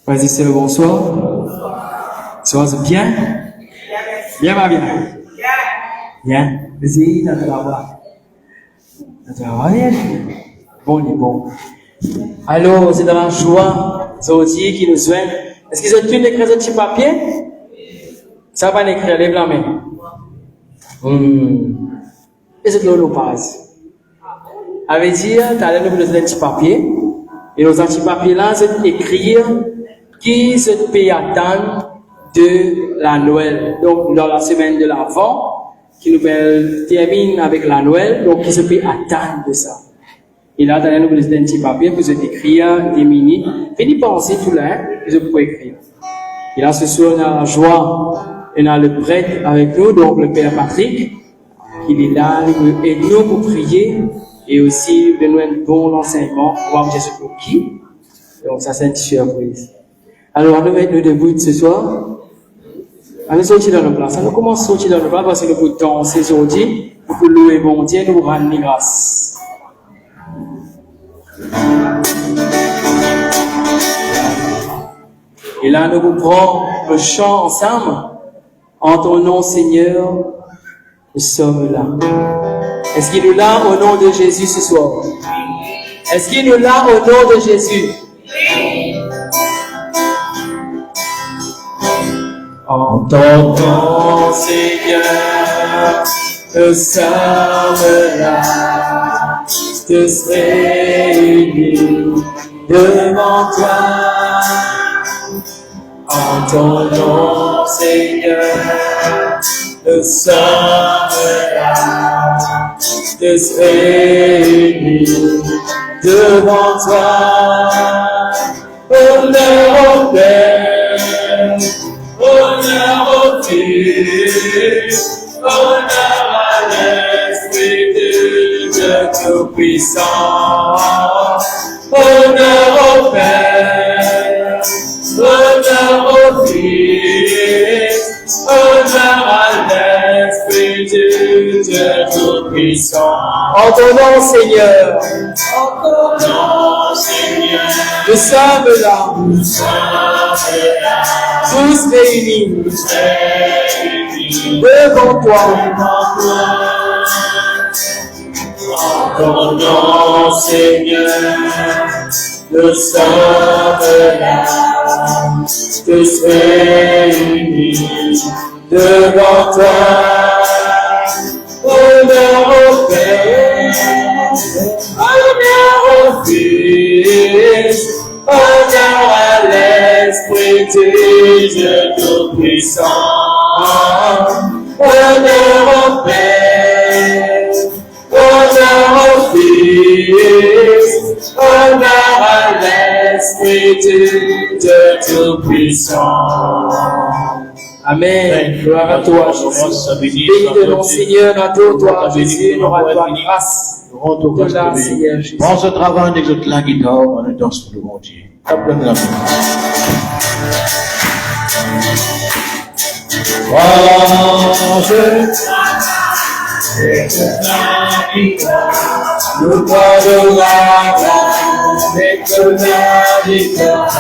Vas-y, c'est le bonsoir. Ça va bien? Bien, va bien. Bien. Vas-y, dans la voix. Bon, il est bon. Alors, c'est dans la joie, Zodi qui nous souhaite. Est-ce qu'ils ont tous écrit ce petit papier? Ça va l'écrire, lève la main. Et c'est de l'holopase. Avait dire, tu as nous donner un petit papier. Et nos petits papiers là, c'est écrire qui se peut attendre de la Noël. Donc, dans la semaine de l'Avent, qui nous termine avec la Noël, donc qui se peut attendre de ça. Et là, dans nous donner un petit papier pour écrire des minutes. Venez penser tout là, que je peux écrire. Et là, ce soir, on a la joie, on a le prêtre avec nous, donc le Père Patrick, qui est là, et nous pour prier. Et aussi, de nous un bon enseignement, voir Jésus pour qui. Donc, ça, c'est une surprise. Alors, nous mettons debout ce soir. Allez sortir dans nos places. Alors, commence à sortir dans nos places parce que nous pouvons danser aujourd'hui, nous pouvons louer bon Dieu, nous rendre grâce. Et là, nous vous prenons le chant ensemble. En ton nom, Seigneur, nous sommes là. Est-ce qu'il est là au nom de Jésus ce soir? Est-ce qu'il est là au nom de Jésus? En ton nom, Seigneur, nous sommes là, tous réunis devant toi. En ton nom, Seigneur, nous sommes là, tous réunis devant toi. Honneur au Père, honneur au Fils, honneur à l'Esprit de Dieu Tout-Puissant. Honneur au Père, honneur au Fils, honneur à l'Esprit de Dieu Tout-Puissant. En ton nom, Seigneur, en ton nom, Seigneur, nous sommes là, tous réunis, devant toi. En ton nom, Seigneur, nous sommes là, tous réunis devant toi. Honneur au Père, honneur au Fils, honneur à l'Esprit de Dieu Tout-Puissant. Honneur au Père, honneur au Fils, honneur à l'Esprit de Dieu Tout-Puissant. Amen. Gloire à toi, Jésus. Béni de mon Seigneur, à toi, Jésus, nous rendons toi grâce. De la Seigneur Jésus. Prends ce travail d'exauter la guitare, on est dans ce que mon Dieu. Appelez la main. Nous prenons la grâce, et que la guitare,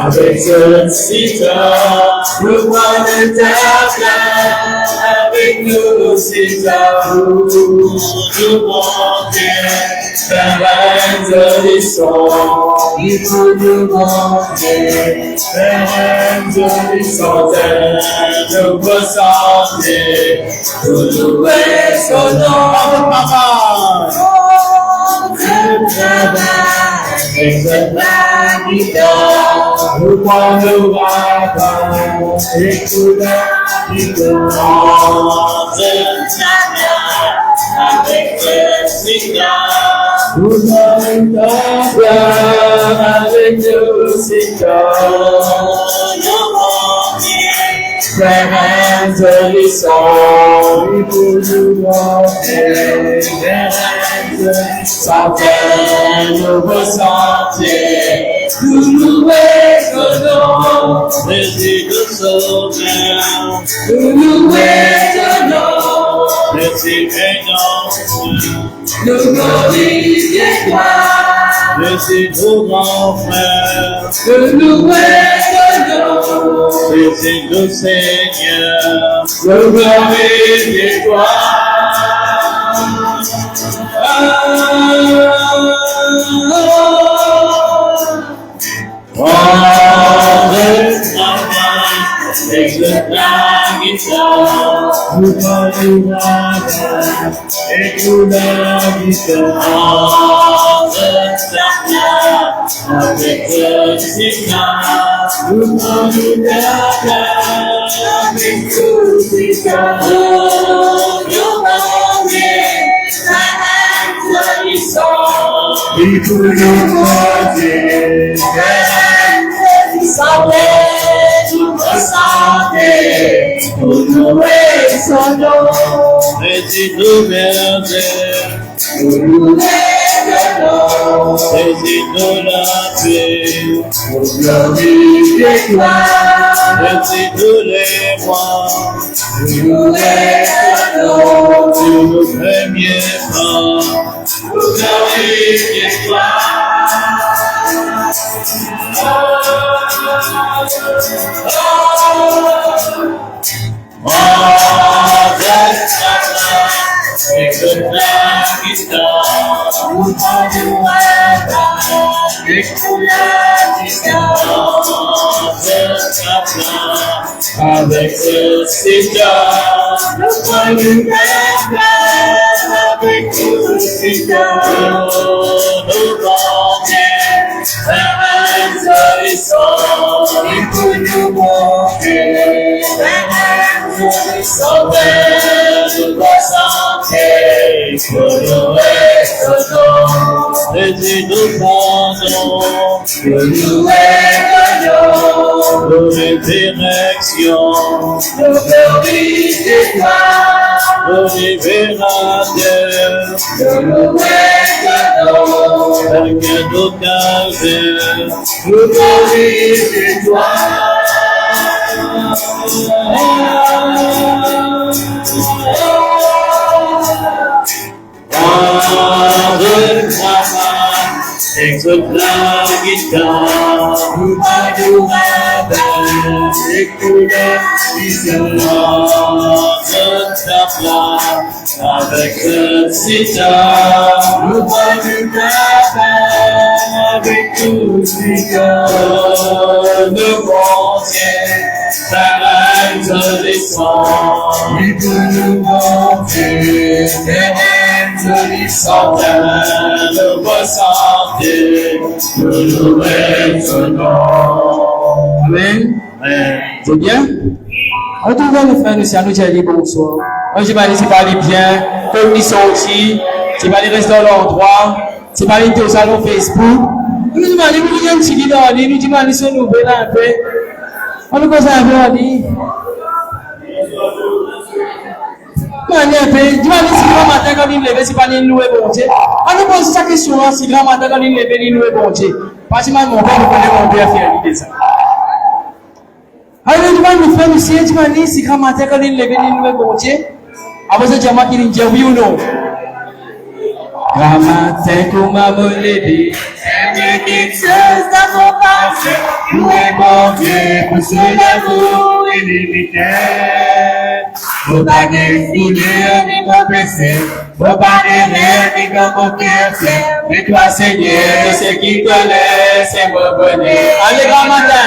avec ce citant, nous prenons ta place, avec nous citant, nous monter, la reine de l'histoire, il faut nous monter, la reine de l'histoire, nous ressentir, nous louer son nom, papa. Avec cette guitare, nous prenons la place, écoute la guitare, avec cette guitare, nous prenons la place, avec nos guitares, Frères de l'histoire, il faut nous montrer, sa peine nous ressentir, nous louer son nom, merci de sauveur, nous louer son nom, merci de nous glorifier toi, c'est nos grands frères, de louer ton nom. c'est nos seigneurs, Le gloire et gloire. Excellent guitar, nous parlons et nous la guitare, avec le signal, nous parlons avec tout signal, nous parlons et pour nous montrer, pour louer son nom, c'est nous merveilles, pour louer son nom, c'est nous la paix, pour glorifier et gloire, c'est nous les mois, pour louer son nom, sur nos premiers pas, pour glorifier et gloire. Avec le guitare, nous parlons avec avec ce cigare, nous parlons avec tout le cigare, nous et pour nous montrer, nous santé, pour louer son nom, et nous pendons, Pour louer ton nom, nos résurrections, nos glorifies et gloire, nos libérateurs, pour louer ton nom, avec nos cavers, nos glorifies et gloire. Exalte la guitare, Nous parlons avec avec le sitar, nous parlons avec tout le sitar, de contient ta reine descend, oui, pour nous montrer tes reines centaines de vos santé, de louer son nom. Amen. Amen. C'est bien? En tout cas, les frères, nous sommes dit bonsoir. Moi, je vais aller, c'est pas les biens, comme ils sont aussi, c'est pas les restes dans l'endroit, c'est pas les au salon Facebook. Nous demandons, nous disons, si nous dans nous demandons, si nous venons un peu. On nous conseille un peu à dire. Dis-moi, si grand matin, quand il lève, c'est pas les louer bon Dieu. On nous pose cette question, si grand matin, quand il lève, il louer bon Dieu. Parce que mon père, nous connaît mon père faire l'idée ça. Alors, tu vas nous faire, monsieur, tu vas dire, si grand matin, quand il lève, il louer bon Dieu. Après ça, tu vas dire, il dit oui ou non. Grand matin, qu'on m'a levé, Aime quelque chose dans mon passé, louez mon Dieu pour son amour illimité. Faut pas définir ni mon péché, faut pas rêver ni comme mon cœur fait. Mais toi, Seigneur, c'est qui te laisse et me bonheur. allez, grand matin.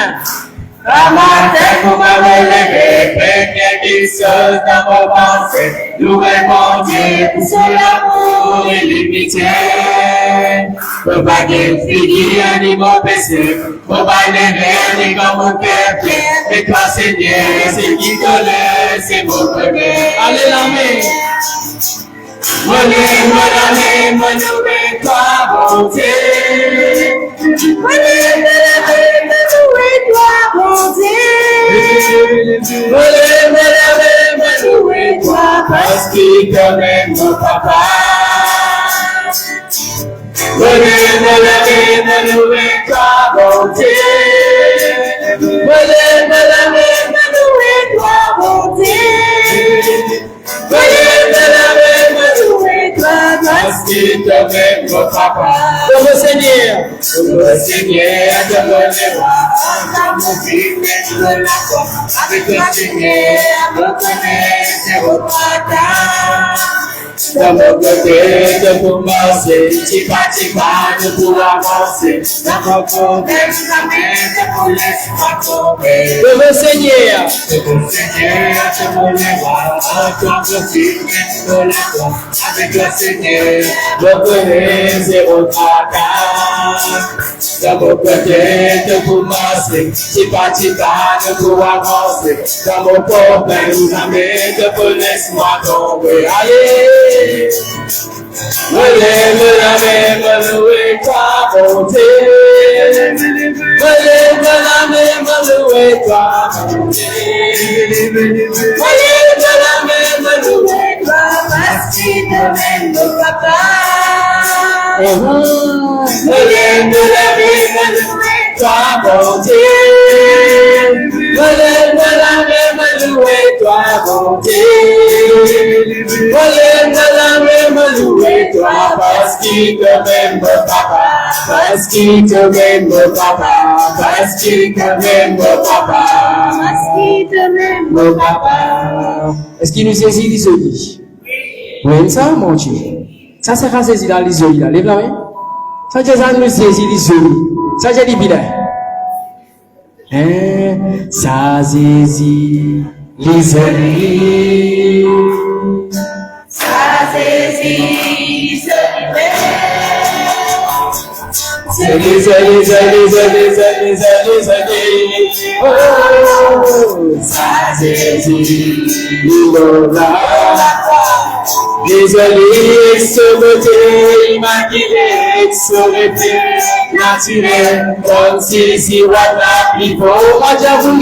Un matin, vous m'avez levé, première quelque chose dans mon pensée. Louez mon Dieu pour son amour illimité. Faut pas définir ni mon péché, faut pas rêver ni comme mon cœur fait. Mais toi, Seigneur, c'est qui te laisse et me bonheur. Allez, la main. Mon louer toi, bonté. Mon louer toi, bonté. Louer toi, parce qu'il te m'aime, mon papa. Louer toi, bonté. Louer toi, bonté. Parce qu'il te m'aime, mon papa. Heureux Seigneur. Heureux Seigneur, de me voir, mon fils de la croix. Avec le Seigneur, reconnaître votre pardon. Dans mon côté de commencer, pas de pour avancer. Dans mon côté, de pour laisser-moi tomber. Heureux Seigneur. Heureux Seigneur, je me voir, comme le fils de la croix. Avec le Seigneur, reconnaître votre pardon. Dans mon côté de commencer, pas de pour avancer. Dans mon côté, de pour laisser-moi tomber. Allez! Me lève la main, me louer ta bonté. Me lève la main, me louer ta bonté. Me lève la main, me louer ta merci de même papa. Me lève la main, me louer ta bonté. Me lève la main, me louer ta bonté. Me lève la main, me louer toi, parce qu'il te m'aime, papa. Parce qu'il te m'aime, papa. Parce qu'il te m'aime, papa. Parce qu'il te m'aime, papa. Est-ce qu'il nous saisit les yeux? Oui, ça, mon Dieu. Ça, c'est pas saisi dans les yeux, là. Lève la main. Ça, c'est ça, nous saisit les yeux. Ça, c'est les bilets. Hein? Ça, saisit les yeux. Ça, saisit les oh, ça saisit désolé, ce beauté immaculé, exorité, naturel, comme si voilà, il faut, moi j'avoue,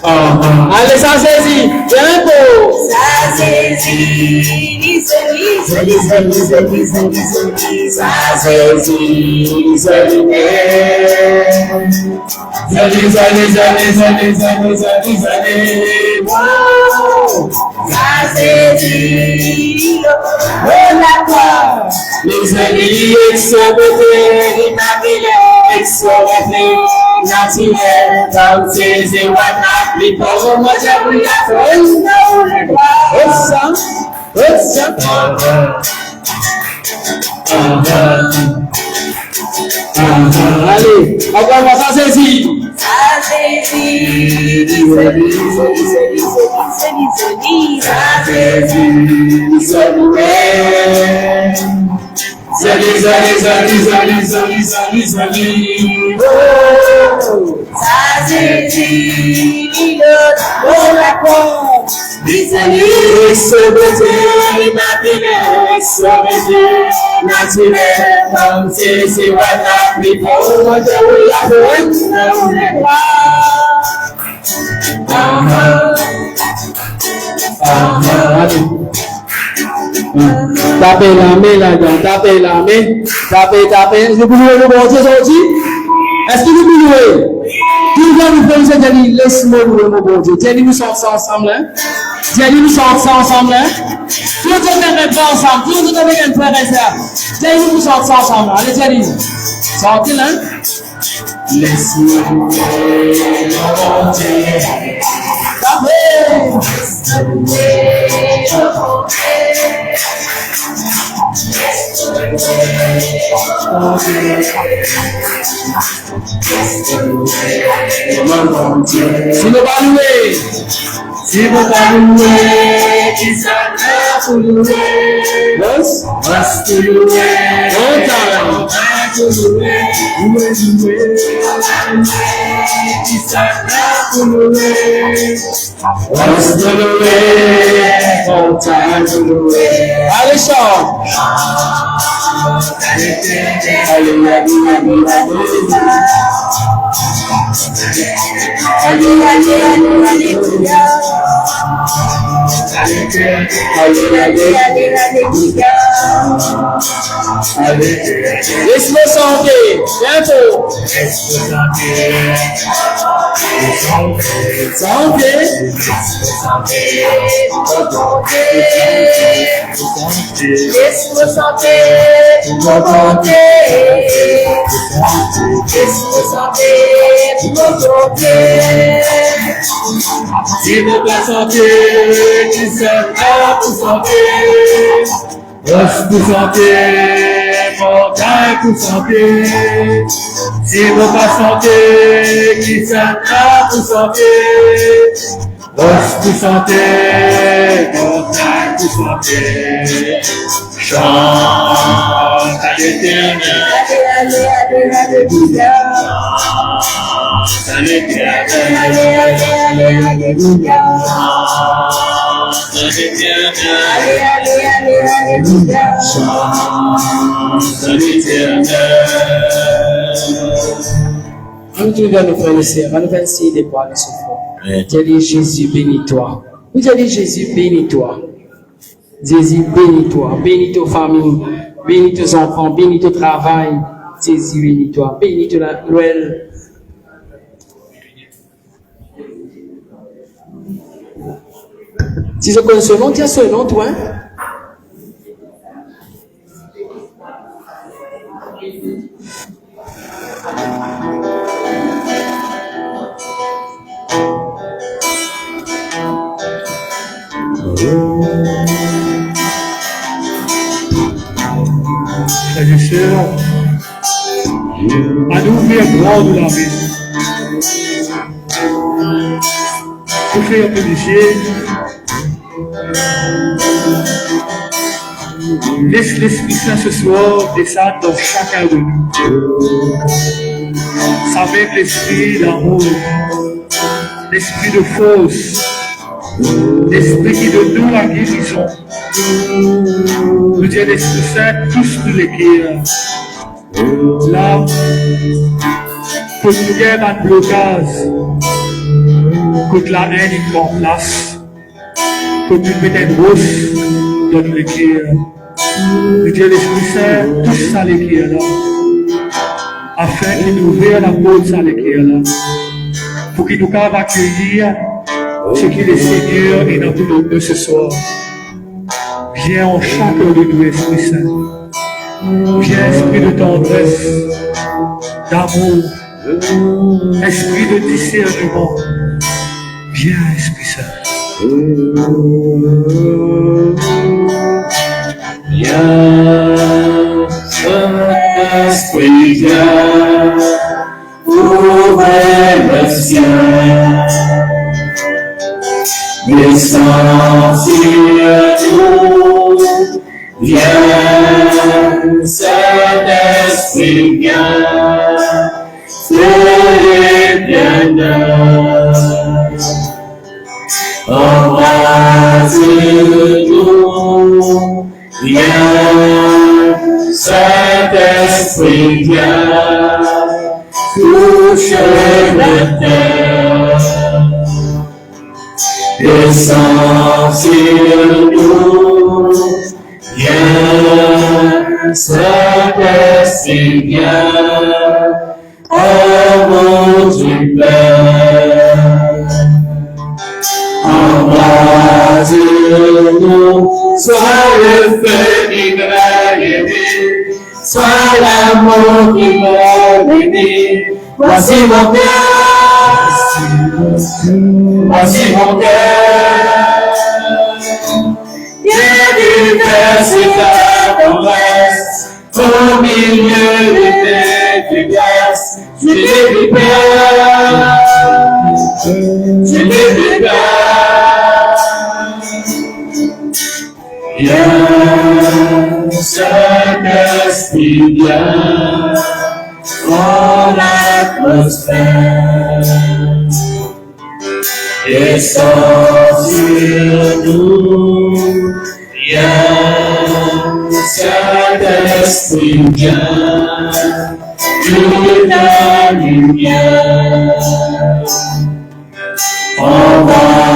allez, ça saisit, bien beau. Ça saisit, ça les alliés exorbités, immaculés, exorbités, naturels, comme ces éwanas, les pauvres, moi j'avoue la folle, allez, encore ça saisit. Ça saisit, tapez la main là-dedans, tapez la main, tapez. Est-ce que vous louez le bon Dieu aujourd'hui? Est-ce que vous louez? Qui va nous faire ça, Jenny? Laisse-moi louer mon bon Dieu. Jenny, nous sortons ça ensemble, hein? Jenny, nous sortons ça ensemble, hein? Tout le monde est pas ensemble, tout le monde est avec un frère et sœur. Jenny, nous sortons ça ensemble, allez, Jenny. Sortez, hein? laisse-moi louer mon Dieu. Tapez! Si vous pas louer, si vous pas louer, qui s'en a pour louer, yes, parce que louer, longtemps, pour louer, qui s'en a pour louer, parce que louer, longtemps pour louer. allez, chante. Alléluia. Laisse-moi chanter, bientôt. Santé. Laisse-moi chanter mon bonté. Laisse-moi chanter mon bonté. Si vous pouvez chanter, qui sera pour chanter? Roche pour chanter, montagne pour chanter. Si vous pouvez chanter, qui sera pour chanter? Roche pour chanter, montagne pour chanter. Chante à l'éternel. Alléluia. À l'éternel. Alléluia. Nous te nous frères et sœurs, nous allons essayer de boire le souffle. Vous allez Jésus, bénis-toi. Vous allez Jésus, bénis-toi. Jésus, bénis-toi. Bénis ta famille, bénis tes enfants, bénis ton travail. Jésus, bénis-toi. Bénis ta Noël. Si je connais ce nom, dis ce nom, toi. Frères et sœurs, à nous ouvrir grand de la maison. Pour faire pécher, laisse l'Esprit Saint ce soir descendre dans chacun de nous. Ça même l'esprit d'amour, l'esprit de force, l'esprit qui donne nous la guérison. Nous disons l'Esprit Saint, tous nous l'écrire. Là, pour nous gagner un blocage, contre la haine qui est en place, pour nous mettre une roche dans nous l'écrire. Nous disons l'Esprit Saint, tous ça l'écrire là, afin qu'il nous ouvre la porte à l'écrire là, pour qu'il nous puisse accueillir ce qu'il est Seigneur et dans tout notre ce soir. Viens en chacun de nous, Esprit Saint. Viens, esprit de tendresse, d'amour, esprit de discernement. Viens, Esprit Saint. Viens, Esprit, viens, ouvre le ciel. Descends sur nous, viens, Saint-Esprit, viens, c'est l'éternel. Embrase-nous, viens, Saint-Esprit, viens, touche la terre. Descends sur nous, viens, Saint-Esprit, viens, amour du Père. Embrase-nous, sois le feu qui va aimer, sois l'amour qui va aimer. Voici mon cœur, voici mon cœur. Dieu du Père, c'est ta promesse, au milieu de tes faiblesses. Je t'ai vu Père, je t'ai vu Père. Viens, Saint-Esprit, viens, dans l'atmosphère. Descends sur nous, viens, Saint-Esprit, viens, toute la lumière. Envahis-nous,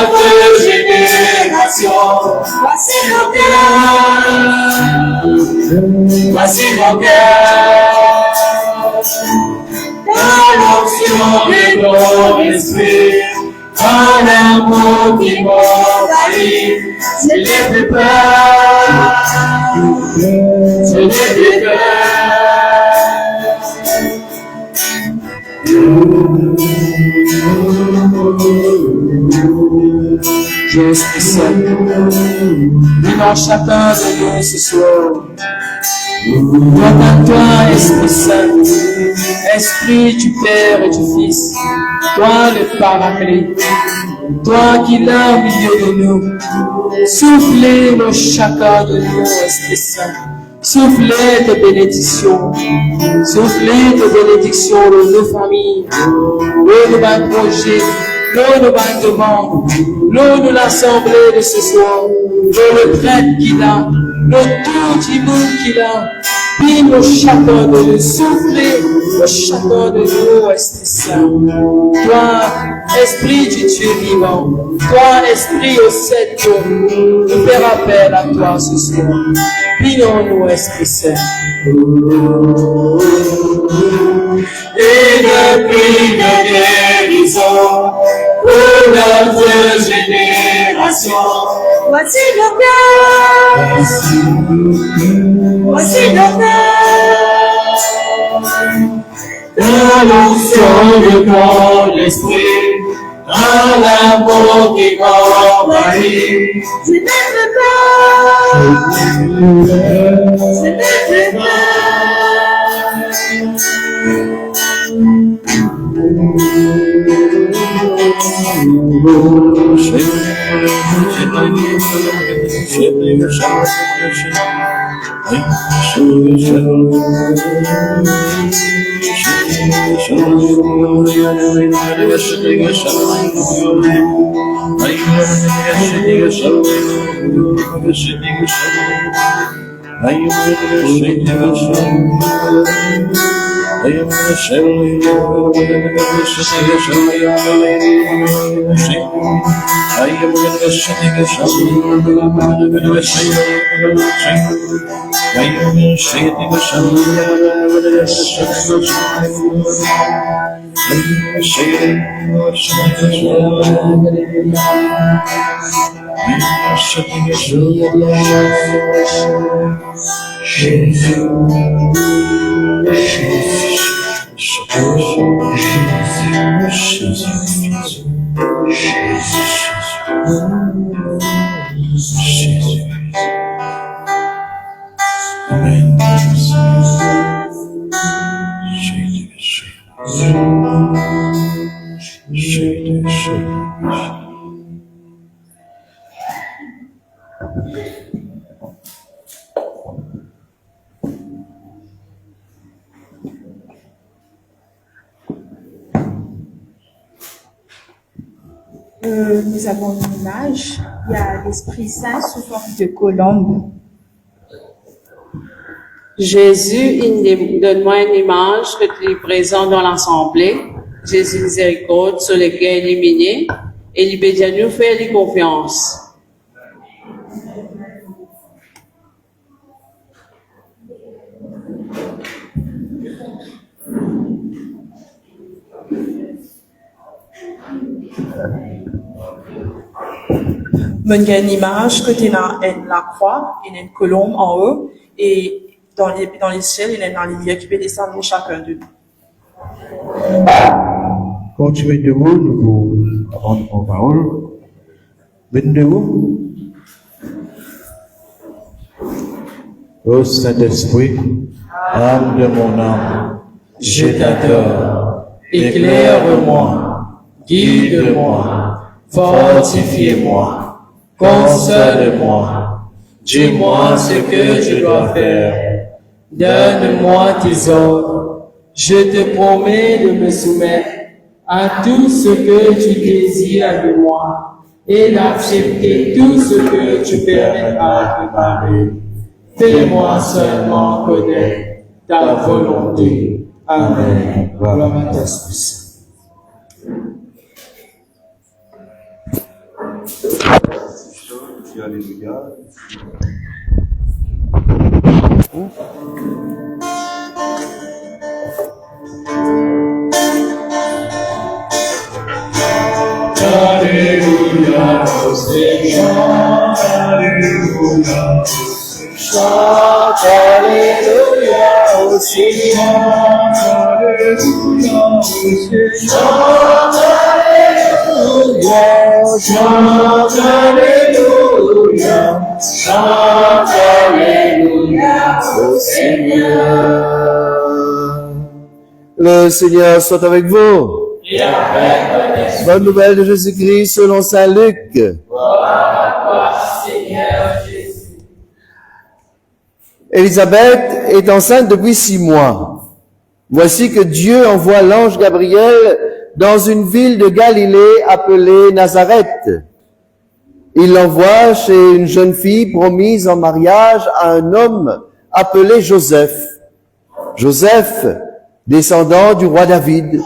notre génération. Voici nos cœurs, voici nos cœurs. Dans l'onction de ton esprit, dans l'amour qui m'envahit, je n'ai plus peur, je n'ai plus peur. Esprit Saint, viens dans chacun de nous ce soir. Toi, toi, Esprit Saint, Esprit du Père et du Fils, toi le Paraclet, toi qui l'as au milieu de nous, soufflez dans chacun de nous, Esprit Saint. Soufflez tes bénédictions. Soufflez tes bénédictions dans nos familles, dans nos projets, dans nos demandes, dans l'assemblée de ce soir, dans le prêtre qu'il a, dans tout le monde qu'il a. Puis nous chacun de nous, soufflez dans chacun de nous, Esprit Saint. Toi, Esprit du Dieu vivant, toi, Esprit au sept jours, nous faire appel à toi ce soir. Prions-nous, Esprit Saint. Et depuis de guérison pour notre génération. Voici nos cœurs, voici nos cœurs. Dans l'onction de ton esprit, dans l'amour qui m'envahit, je n'ai plus peur, je n'ai plus peur. Nous avons une image, il y a l'Esprit Saint sous forme de colombe. Jésus, donne-moi une image que tu es présent dans l'assemblée. Jésus miséricorde sur les gains éliminés et libérer nous faire les confiance. Il y a une image que tu as la croix, il y a une colombe en haut, et dans les ciels, il y a une lumière qui peut descendre chacun de nous. Continuez debout, nous pouvons rendre en parole. Venez debout. Ô Saint-Esprit, âme de mon âme, Je t'adore, éclaire-moi, guide-moi, fortifie-moi, console-moi, dis-moi ce que je dois faire, donne-moi tes ordres, je te promets de me soumettre à tout ce que tu désires de moi et d'accepter tout ce que tu permettras de parler. Fais-moi seulement connaître ta volonté. Amen. Gloire à ton Saint. Merci, alléluia. Alléluia, au Seigneur, alléluia, chante alléluia au Seigneur, alléluia au Seigneur, chante alléluia, chante alléluia au Seigneur. Le Seigneur soit avec vous. Et avec Bonne nouvelle de Jésus-Christ selon saint Luc. gloire à toi, Seigneur Jésus. Élisabeth est enceinte depuis 6 mois. Voici que Dieu envoie l'ange Gabriel dans une ville de Galilée appelée Nazareth. Il l'envoie chez une jeune fille promise en mariage à un homme appelé Joseph. Joseph, descendant du roi David,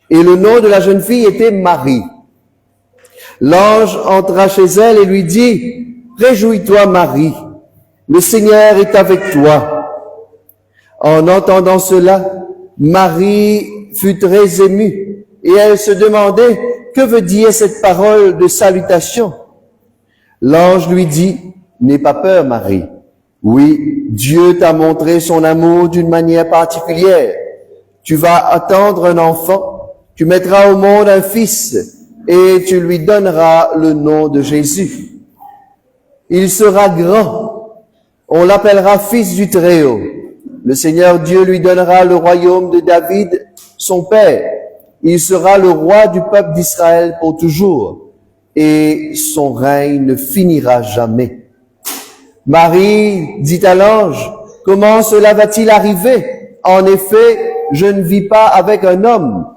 et le nom de la jeune fille était Marie. L'ange entra chez elle et lui dit, « Réjouis-toi, Marie, le Seigneur est avec toi. » En entendant cela, Marie fut très émue et elle se demandait que veut dire cette parole de salutation. L'ange lui dit, « N'aie pas peur, Marie. Oui, Dieu t'a montré son amour d'une manière particulière. Tu vas attendre un enfant. Tu mettras au monde un fils et tu lui donneras le nom de Jésus. Il sera grand. On l'appellera fils du Très-Haut. Le Seigneur Dieu lui donnera le royaume de David, son père. Il sera le roi du peuple d'Israël pour toujours et son règne ne finira jamais. » Marie dit à l'ange, « Comment cela va-t-il arriver? En effet, je ne vis pas avec un homme. »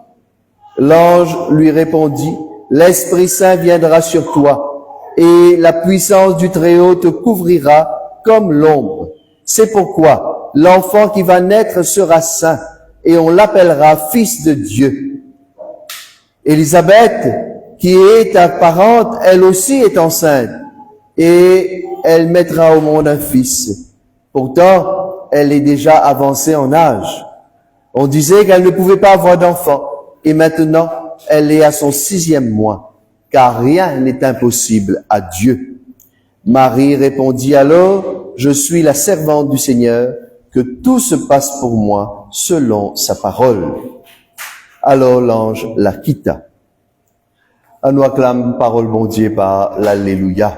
L'ange lui répondit, « L'Esprit Saint viendra sur toi, et la puissance du Très-Haut te couvrira comme l'ombre. C'est pourquoi l'enfant qui va naître sera saint, et on l'appellera Fils de Dieu. » Élisabeth, qui est ta parente, elle aussi est enceinte, et elle mettra au monde un fils. Pourtant, elle est déjà avancée en âge. On disait qu'elle ne pouvait pas avoir d'enfant. Et maintenant, elle est à son 6e mois, car rien n'est impossible à Dieu. Marie répondit alors, « Je suis la servante du Seigneur, que tout se passe pour moi selon sa parole. » Alors l'ange la quitta. À nous acclame parole bon Dieu par l'Alléluia.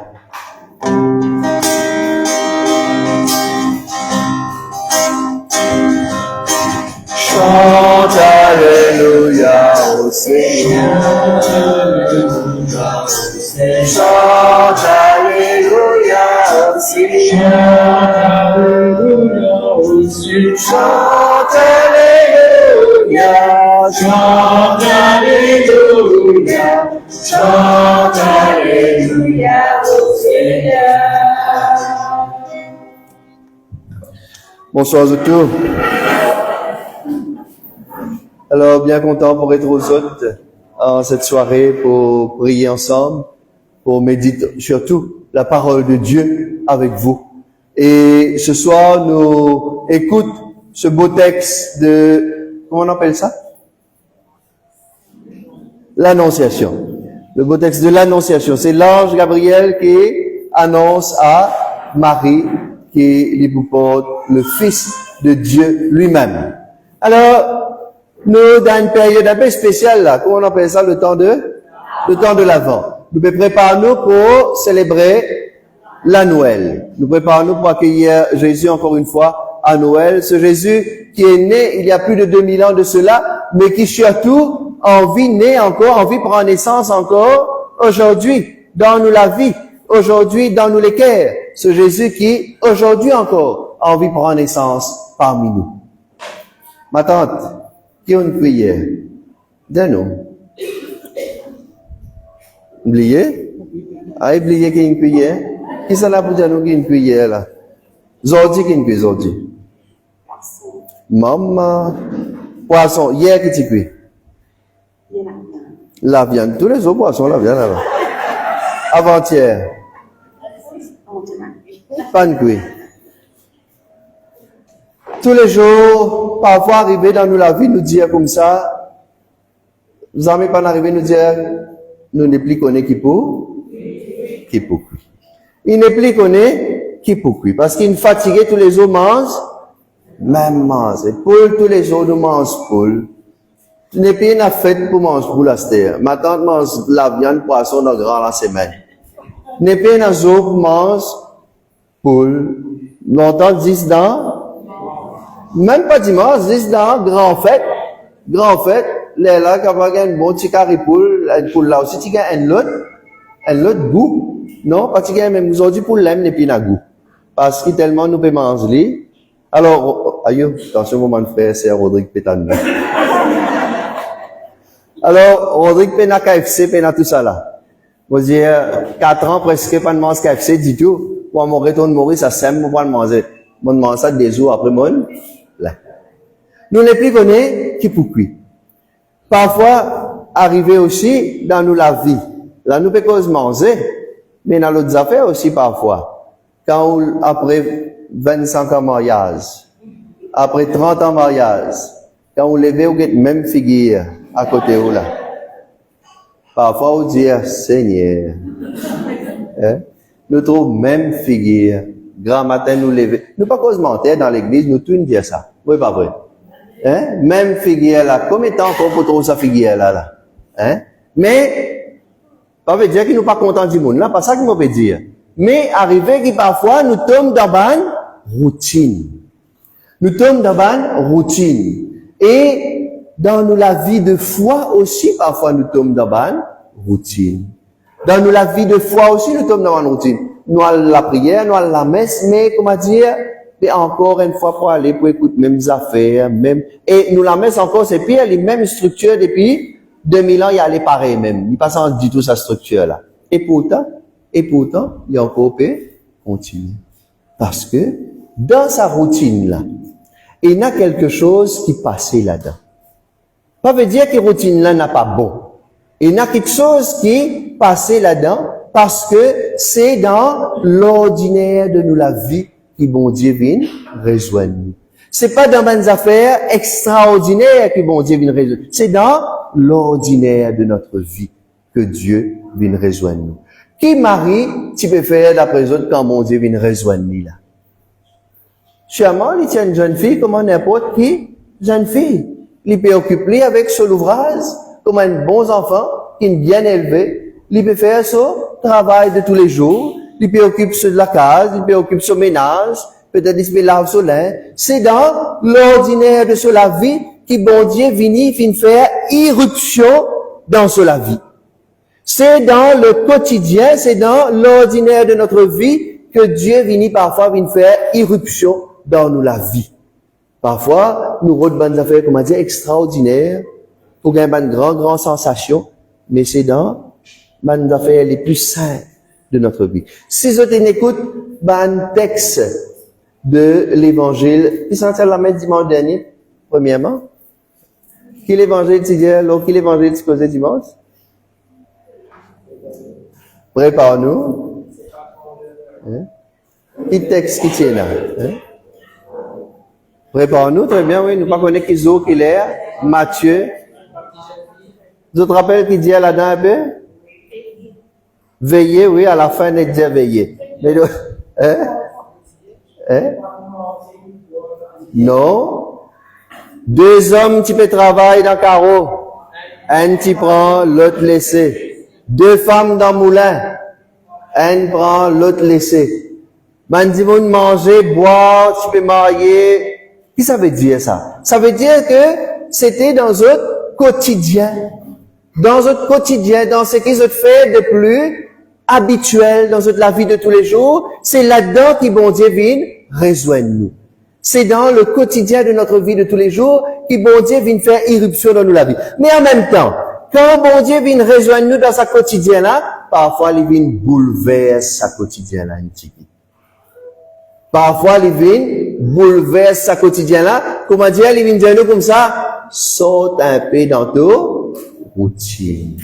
Chante alléluia au Seigneur, alléluia au Seigneur. Chante alléluia au Seigneur, alléluia au Seigneur. Chante alléluia, chante alléluia, chante alléluia au Seigneur. Bonsoir à tous. Alors, bien content pour être aux hôtes en cette soirée pour prier ensemble, pour méditer surtout la parole de Dieu avec vous. Et ce soir, nous écoutons ce beau texte de, comment on appelle ça? L'Annonciation. Le beau texte de l'Annonciation. C'est l'ange Gabriel qui annonce à Marie qui lui porte le Fils de Dieu lui-même. Alors, nous, dans une période un peu spéciale, là, comment on appelle ça, le temps de l'Avent. Nous préparons-nous pour célébrer la Noël. Nous préparons-nous pour accueillir Jésus encore une fois à Noël. Ce Jésus qui est né il y a plus de 2000 ans de cela, mais qui surtout né encore, en vie prend naissance encore aujourd'hui, dans nous la vie, aujourd'hui dans nous les cœurs. Ce Jésus qui, aujourd'hui encore, en vie prend naissance parmi nous. Ma tante, qui a une prière? Dis-nous. Oublié? Ah, oublié qu'il y a une prière? Qui s'en a pour dire nous qu'il y a une prière là? Zordi qui a une prière, Zordi? Maman. Poisson. Hier qui t'y cuit? La viande. Tous les autres poissons, la viande là. Avant-hier. Pas de cuit. Tous les jours, parfois arriver dans nous la vie, nous dire comme ça, vous n'avez pas arrivé nous dire, nous n'est plus qu'on est qui pour cuit. Il n'est plus qu'on est qui pour cuit. Parce qu'il est fatigué, tous les jours mange, même manger. Poule, tous les jours nous mange poule. Tu n'es pas une fête pour manger poule à cette heure. Ma tante mange la viande, poisson dans grand la semaine. N'est pas une jour pour manger poule. Longtemps 10 dans, même pas dimanche, 10 dans, grand fête, les là, quand on a un bon petit carré poule, une poule là aussi, tu as un autre goût. Non, parce que même aujourd'hui, poule l'aime, n'est pas un goût. Parce que tellement nous peut manger. Alors, aïe, attention, moment de frère, c'est Rodrigue Pétan. Alors, Rodrigue Péna KFC, Péna tout ça là. Vous dire, 4 ans presque, pas de manger KFC, dit tout. Pour mon retour de mourir, ça sème, pour pas le manger. Moi, je mange ça des jours après mon, là. Nous les plus connus, qui pour cuire. Parfois, arriver aussi dans nous la vie. Là, nous peut cause manger, mais dans l'autre affaire aussi parfois. Quand on, après 25 ans mariage, après 30 ans mariage, quand on lève, on get même figure à côté où là. Parfois, on dit, Seigneur, hein? Nous trouvons même figure. Grand matin, nous lever. Nous pas cause mentir dans l'église, nous tous dire ça. Oui, pas vrai. Hein? Même figure là. Combien de temps encore pour trouver sa figure là? Hein? Mais, ça veut dire qu'ils nous pas contents du monde. Là, pas ça qu'il m'en veut dire. Mais, arrivé que parfois, nous tombons dans une routine. Nous tombons dans une routine. Et, dans nous, la vie de foi aussi, parfois, nous tombons dans une routine. Dans nous, la vie de foi aussi, nous tombons dans une routine. Nous allons la prière, nous allons la messe, mais, comment dire, mais encore une fois pour aller pour écouter mêmes affaires, même, et nous la messe encore, c'est pire, les mêmes structures depuis 2000 ans, il y a les pareils même. Il passe en du tout sa structure là. Et pourtant, il y a encore peut continuer. Parce que, dans sa routine là, il y a quelque chose qui passait là-dedans. Ça veut dire que la routine là n'a pas bon. Il y a quelque chose qui passait là-dedans parce que c'est dans l'ordinaire de nous la vie qui bon Dieu vient rejoindre nous. C'est pas dans des affaires extraordinaires que bon Dieu vient rejoindre. C'est dans l'ordinaire de notre vie que Dieu vient rejoindre nous. Qui mari tu peux faire d'après les autres quand bon Dieu vient rejoindre nous là? Sûrement, il tient une jeune fille comme n'importe qui jeune fille. Il peut occuper avec son ouvrage, comme un bon enfant, qui est bien élevé. Il peut faire son travail de tous les jours. Il peut occuper de la case, il peut occuper son ménage, peut-être il peut laver son linge. C'est dans l'ordinaire de la vie qui, bon Dieu, vient faire irruption dans la vie. C'est dans le quotidien, c'est dans l'ordinaire de notre vie que Dieu vient parfois faire irruption dans nous la vie. Parfois, nous rodons des affaires, comment dire, extraordinaires, pour gagner une grande sensation, mais c'est dans des affaires les plus simples de notre vie. Si vous écoutez un texte de l'évangile, qui s'en la mettre dimanche dernier, premièrement, qui l'évangile, tu dis, alors, qui l'évangile, tu causais dimanche? Prépare-nous. Hein? Qui texte qui tient là? Hein? Prépare-nous, très bien, oui. Nous pas connaissons qui est, qui est, Matthieu. Vous te rappelez qui dit là-dedans un peu? Veillez, oui, à la fin, il dit veillez. Mais, Non. 2 hommes, tu peux travailler dans le carreau. Un, tu prends, l'autre laissé. 2 femmes dans le moulin. Un prend, l'autre laissé. Man dit, vous manger, boire, tu peux marier. Qu'est-ce que ça veut dire ça? Ça veut dire que c'était dans notre quotidien. Dans notre quotidien, dans ce qui se fait de plus habituel dans notre la vie de tous les jours, c'est là-dedans que bon Dieu vient rejoindre nous. C'est dans le quotidien de notre vie de tous les jours que bon Dieu vient faire irruption dans nous la vie. Mais en même temps, quand bon Dieu vient rejoindre nous dans sa quotidien là, parfois il vient bouleverser sa quotidien là, parfois il vient bouleverser sa quotidien là, comment dire, il vient dire nous comme ça, saute un peu dans ta routine.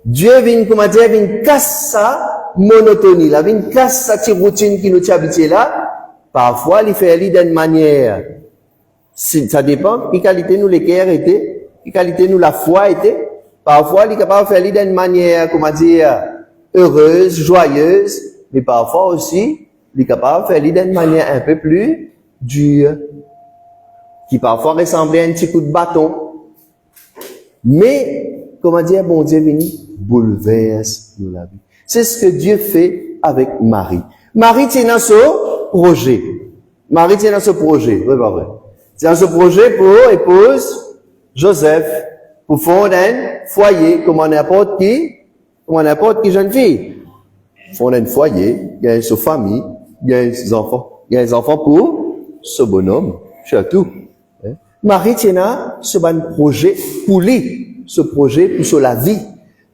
Dieu vient, comment dire, vient casser ça monotonie, là, une casse sa petite routine qui nous tient habitué là, parfois, il fait d'une manière, ça dépend, quelle qualité nous l'équerre était, quelle qualité nous la foi était, parfois, il est capable de faire d'une manière, comment dire, heureuse, joyeuse, mais parfois aussi, il est capable de faire d'une manière un peu plus dure, qui parfois ressemblait à un petit coup de bâton. Mais, comment dire, bon Dieu vini, bouleverse nous la vie. C'est ce que Dieu fait avec Marie. Marie tient dans ce projet. Marie tient dans ce projet, oui, pas vrai. C'est dans ce projet pour épouse Joseph, pour fonder un foyer, comme n'importe qui jeune fille. Fonder un foyer, il y a une famille, il y a des enfants pour ce bonhomme, surtout. Marie tient dans ce bon projet pour lui, ce projet pour la vie.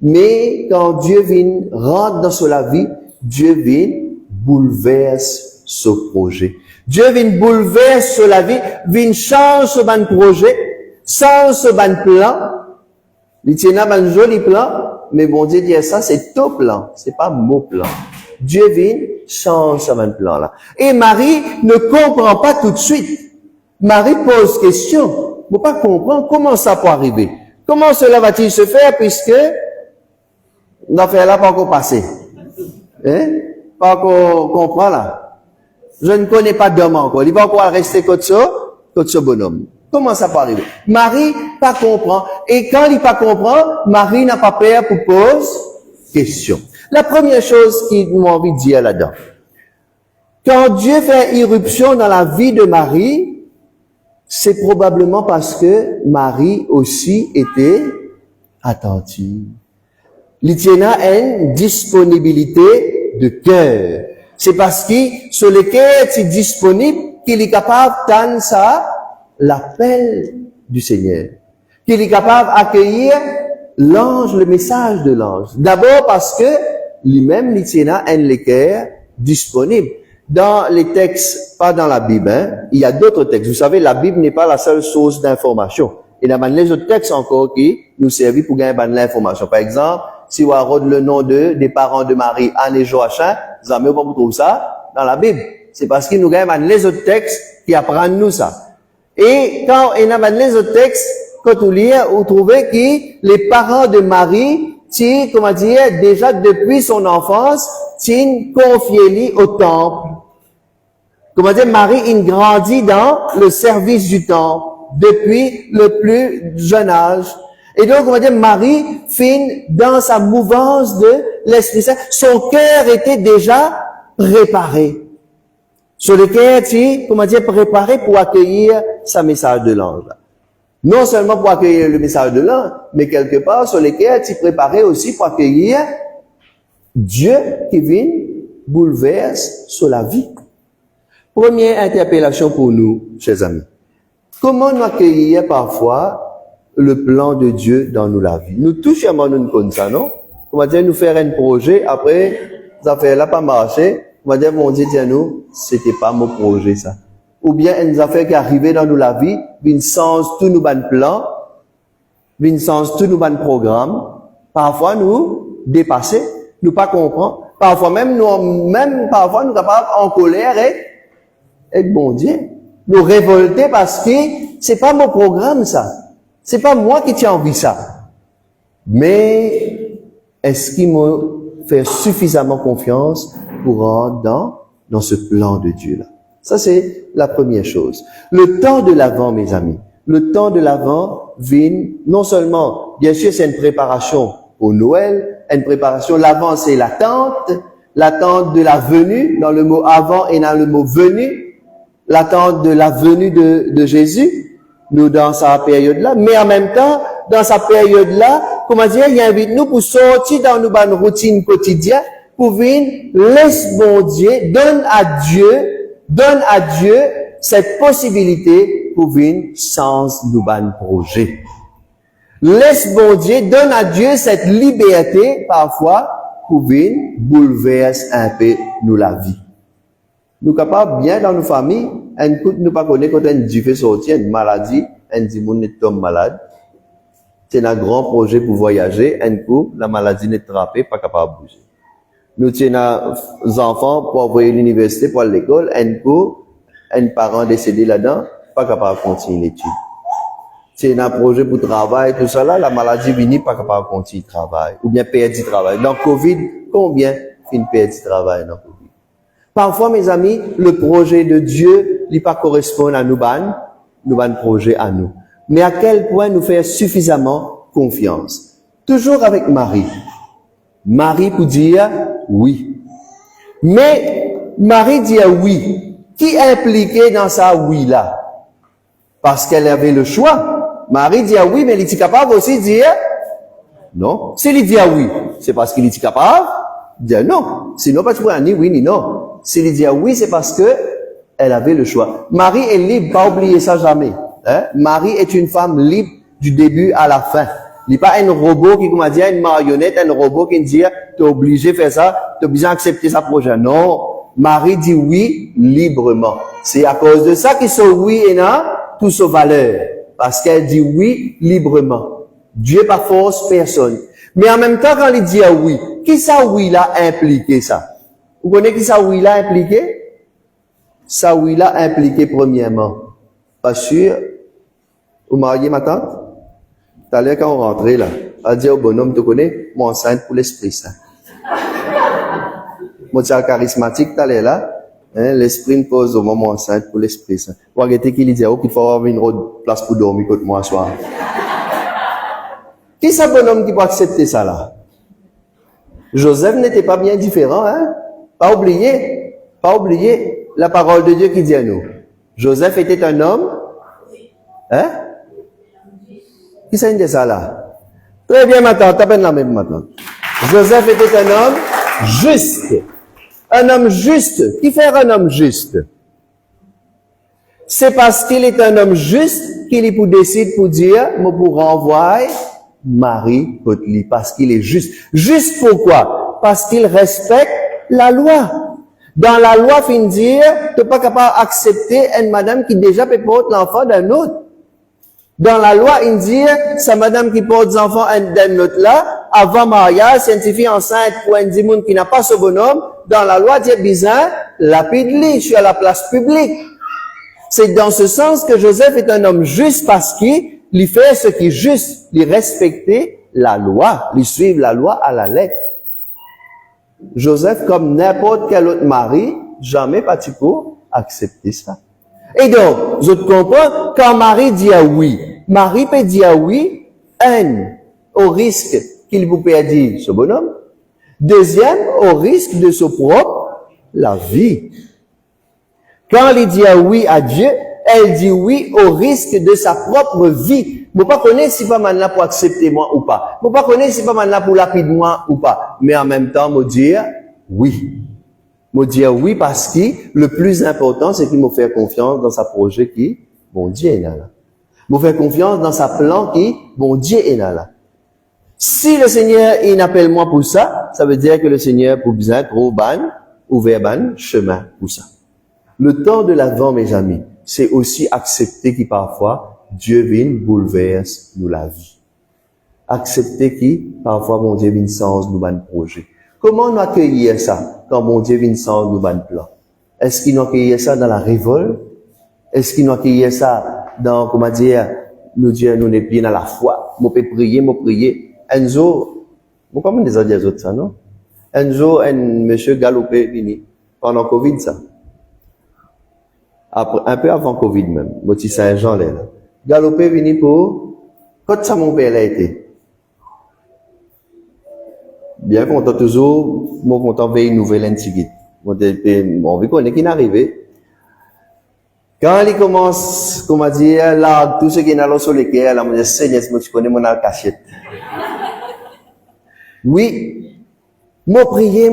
Mais quand Dieu vient rentrer dans la vie, Dieu vient bouleverse ce projet. Dieu vient bouleverse la vie, vient changer ce bon projet, change ce bon plan. Il tient un joli plan, mais bon Dieu dit ça, c'est ton plan, c'est pas mon plan. Dieu vient changer ce bon plan là. Et Marie ne comprend pas tout de suite. Marie pose question. Ne pas comprendre comment ça peut arriver. Comment cela va-t-il se faire puisque l'affaire là pas encore passé. Hein? Pas encore comprend là. Je ne connais pas d'homme encore. Il va encore rester comme ce bonhomme. Comment ça peut arriver? Marie pas comprend. Et quand il pas comprend, Marie n'a pas peur pour poser question. La première chose qu'il m'a envie de dire là-dedans. Quand Dieu fait irruption dans la vie de Marie, c'est probablement parce que Marie aussi était attentive. Il tient à une disponibilité de cœur. C'est parce que sur le cœur est disponible qu'il est capable d'entendre ça, l'appel du Seigneur. Qu'il est capable d'accueillir l'ange, le message de l'ange. D'abord parce que lui-même, il tient à un cœur disponible. Dans les textes, pas dans la Bible, hein, il y a d'autres textes. Vous savez, la Bible n'est pas la seule source d'information. Il y a les autres textes encore qui nous servent pour gagner l'information. Par exemple, si on regarde le nom des parents de Marie, Anne et Joachim, vous n'avez pas trouver ça dans la Bible. C'est parce qu'il nous gagne les autres textes qui apprennent nous ça. Et quand on a les autres textes, quand on lit, on trouve que les parents de Marie, comment dire, déjà depuis son enfance, confié au temple. Comment dire, Marie, il grandit dans le service du temple depuis le plus jeune âge. Et donc, on va dire, Marie fin dans sa mouvance de l'Esprit Saint. Son cœur était déjà préparé. Sur le cœur, comment dire, préparé pour accueillir sa message de l'ange. Non seulement pour accueillir le message de l'ange, mais quelque part, sur le cœur, préparé aussi pour accueillir Dieu qui vient bouleverse sur la vie. Première interpellation pour nous, chers amis. Comment nous accueillir parfois le plan de Dieu dans nous la vie? Nous tous, nous nous connaissons ça, non? On va dire, nous faire un projet, après, ça fait là pas marché, on va dire, mon Dieu, nous, c'était pas mon projet, ça. Ou bien, une affaire qui arrivait dans nous la vie, une sens tous nos bons plans, une sens tous nos bons programmes. Parfois, nous dépasser, nous pas comprendre. Parfois, parfois, nous capables en colère et bon Dieu. Nous révolter parce que c'est pas mon programme, ça. C'est pas moi qui tiens envie ça. Mais, est-ce qu'il m'a fait suffisamment confiance pour rentrer dans ce plan de Dieu-là? Ça, c'est la première chose. Le temps de l'Avent, mes amis. Le temps de l'Avent vient, non seulement, bien sûr, c'est une préparation au Noël, une préparation, l'Avent, c'est l'attente de la venue, dans le mot avant et dans le mot venu, l'attente de la venue de Jésus, nous, dans sa période-là, mais en même temps, dans sa période-là, comment dire, il invite nous pour sortir dans nos routines quotidiennes, pour venir, laisse bon Dieu, donne à Dieu cette possibilité pour venir sans nous ban projet. Laisse bon Dieu, donne à Dieu cette liberté, parfois, pour venir bouleverser un peu nous la vie. Nous capables bien dans nos familles, nous pas connaître quand un Dieu fait sortir une maladie, un Dimoun tombe malade. C'est un grand projet pour voyager, un coup, la maladie n'est trappée, pas capable de bouger. Nous tenons nos enfants pour envoyer à l'université, pour l'école, un parent décédé là-dedans, pas capable de continuer l'étude. C'est un projet pour travail, tout ça là, la maladie vient, pas capable de continuer le travail. Ou bien perdre du travail. Dans Covid, combien une perte du travail dans Covid? Parfois, mes amis, le projet de Dieu, il pas correspond à nous projet à nous. Mais à quel point nous faire suffisamment confiance? Toujours avec Marie. Marie pour dire oui. Mais Marie dit oui. Qui est impliqué dans sa oui là? Parce qu'elle avait le choix. Marie dit oui, mais elle est capable aussi de dire non. Si elle dit oui, c'est parce qu'il est capable de dire non. Sinon, pas tu pourrais ni oui ni non. Si elle dit oui, c'est parce que elle avait le choix. Marie est libre, pas oublier ça jamais. Hein? Marie est une femme libre du début à la fin. Il n'est pas un robot qui, comme on dit, une marionnette, un robot qui dit, t'es obligé de faire ça, t'es obligé d'accepter sa projet. Non. Marie dit oui librement. C'est à cause de ça qu'il sont oui et non, tout sa valeur. Parce qu'elle dit oui librement. Dieu pas force personne. Mais en même temps, quand il dit oui, qui ça oui là impliqué ça? Vous connaissez qui ça oui là impliqué? Ça oui là impliqué premièrement. Pas sûr. Vous mariez ma tante? Tout à l'heure, quand on rentrait là, elle dit au bonhomme, tu connais, moi enceinte pour l'Esprit Saint. Moi, c'est charismatique, tout à l'heure là, hein, l'Esprit me pose au moment enceinte pour l'Esprit Saint. Vous regardez qu'il dit, qu'il faut avoir une autre place pour dormir contre moi ce soir. Qui est ce bonhomme qui peut accepter ça là? Joseph n'était pas bien différent, hein? Pas oublier la parole de Dieu qui dit à nous. Joseph était un homme, hein? Qui ça dit ça là? Très bien, maintenant, t'as peine la même maintenant. Joseph était un homme juste. Un homme juste. Qui fait un homme juste? C'est parce qu'il est un homme juste qu'il est pour décider pour dire, moi pour renvoyer Marie contre lui, parce qu'il est juste. Juste pourquoi? Parce qu'il respecte la loi. Dans la loi, fin dire, tu n'es pas capable d'accepter une madame qui déjà peut porter l'enfant d'un autre. Dans la loi, il dit, sa madame qui porte des enfants d'un autre là, avant mariage, c'est une fille enceinte pour un dimoun qui n'a pas ce bonhomme, dans la loi, dit bizarre, lapide-lui, je suis à la place publique. C'est dans ce sens que Joseph est un homme juste parce qu'il fait ce qui est juste, il respecter la loi, il suivre la loi à la lettre. Joseph, comme n'importe quel autre mari, jamais pas tu peux accepter ça. Et donc, je comprends, quand Marie dit oui, Marie peut dire oui, au risque qu'il vous perdit ce bonhomme. Deuxième, au risque de sa propre la vie. Quand elle dit oui à Dieu, elle dit oui au risque de sa propre vie. Vous pas connaître si pas maintenant pour accepter moi ou pas. Vous pas connaître si pas maintenant pour lapider moi ou pas. Mais en même temps, me dire oui. Me dire oui parce que le plus important, c'est qu'il me fait confiance dans sa projet qui, bon Dieu est là. Me fait confiance dans sa plan qui, bon Dieu est là. Si le Seigneur, il appelle moi pour ça, ça veut dire que le Seigneur, pour besoin, trop ouvert chemin pour ça. Le temps de l'Advent, mes amis, c'est aussi accepter que parfois, Dieu vient bouleverse nous la vie. Accepter que parfois, mon Dieu vient sans nous ban projet. Comment nous accueillir ça quand mon Dieu vient sans nous ban plan? Est-ce qu'il nous accueillir ça dans la révolte? Est-ce qu'il nous accueillir ça dans, comment dire, nous dire, nous n'est bien dans la foi? Moi, peux prier. Un jour, vous comment des autres ça, non? Un jour, un monsieur galopé vini pendant Covid, ça. Après, un peu avant Covid même, Moti Saint-Jean là. Galopé vini pour, quand ça mon père a été. Bien content toujours, mon content veille une nouvelle antigite. On veut connaître qui est arrivé. Quand il commence, comment dire, là, tout ce qui est dans sur le cœur, là, on dit, Seigneur, tu connais mon cachette. Oui. Moi prier.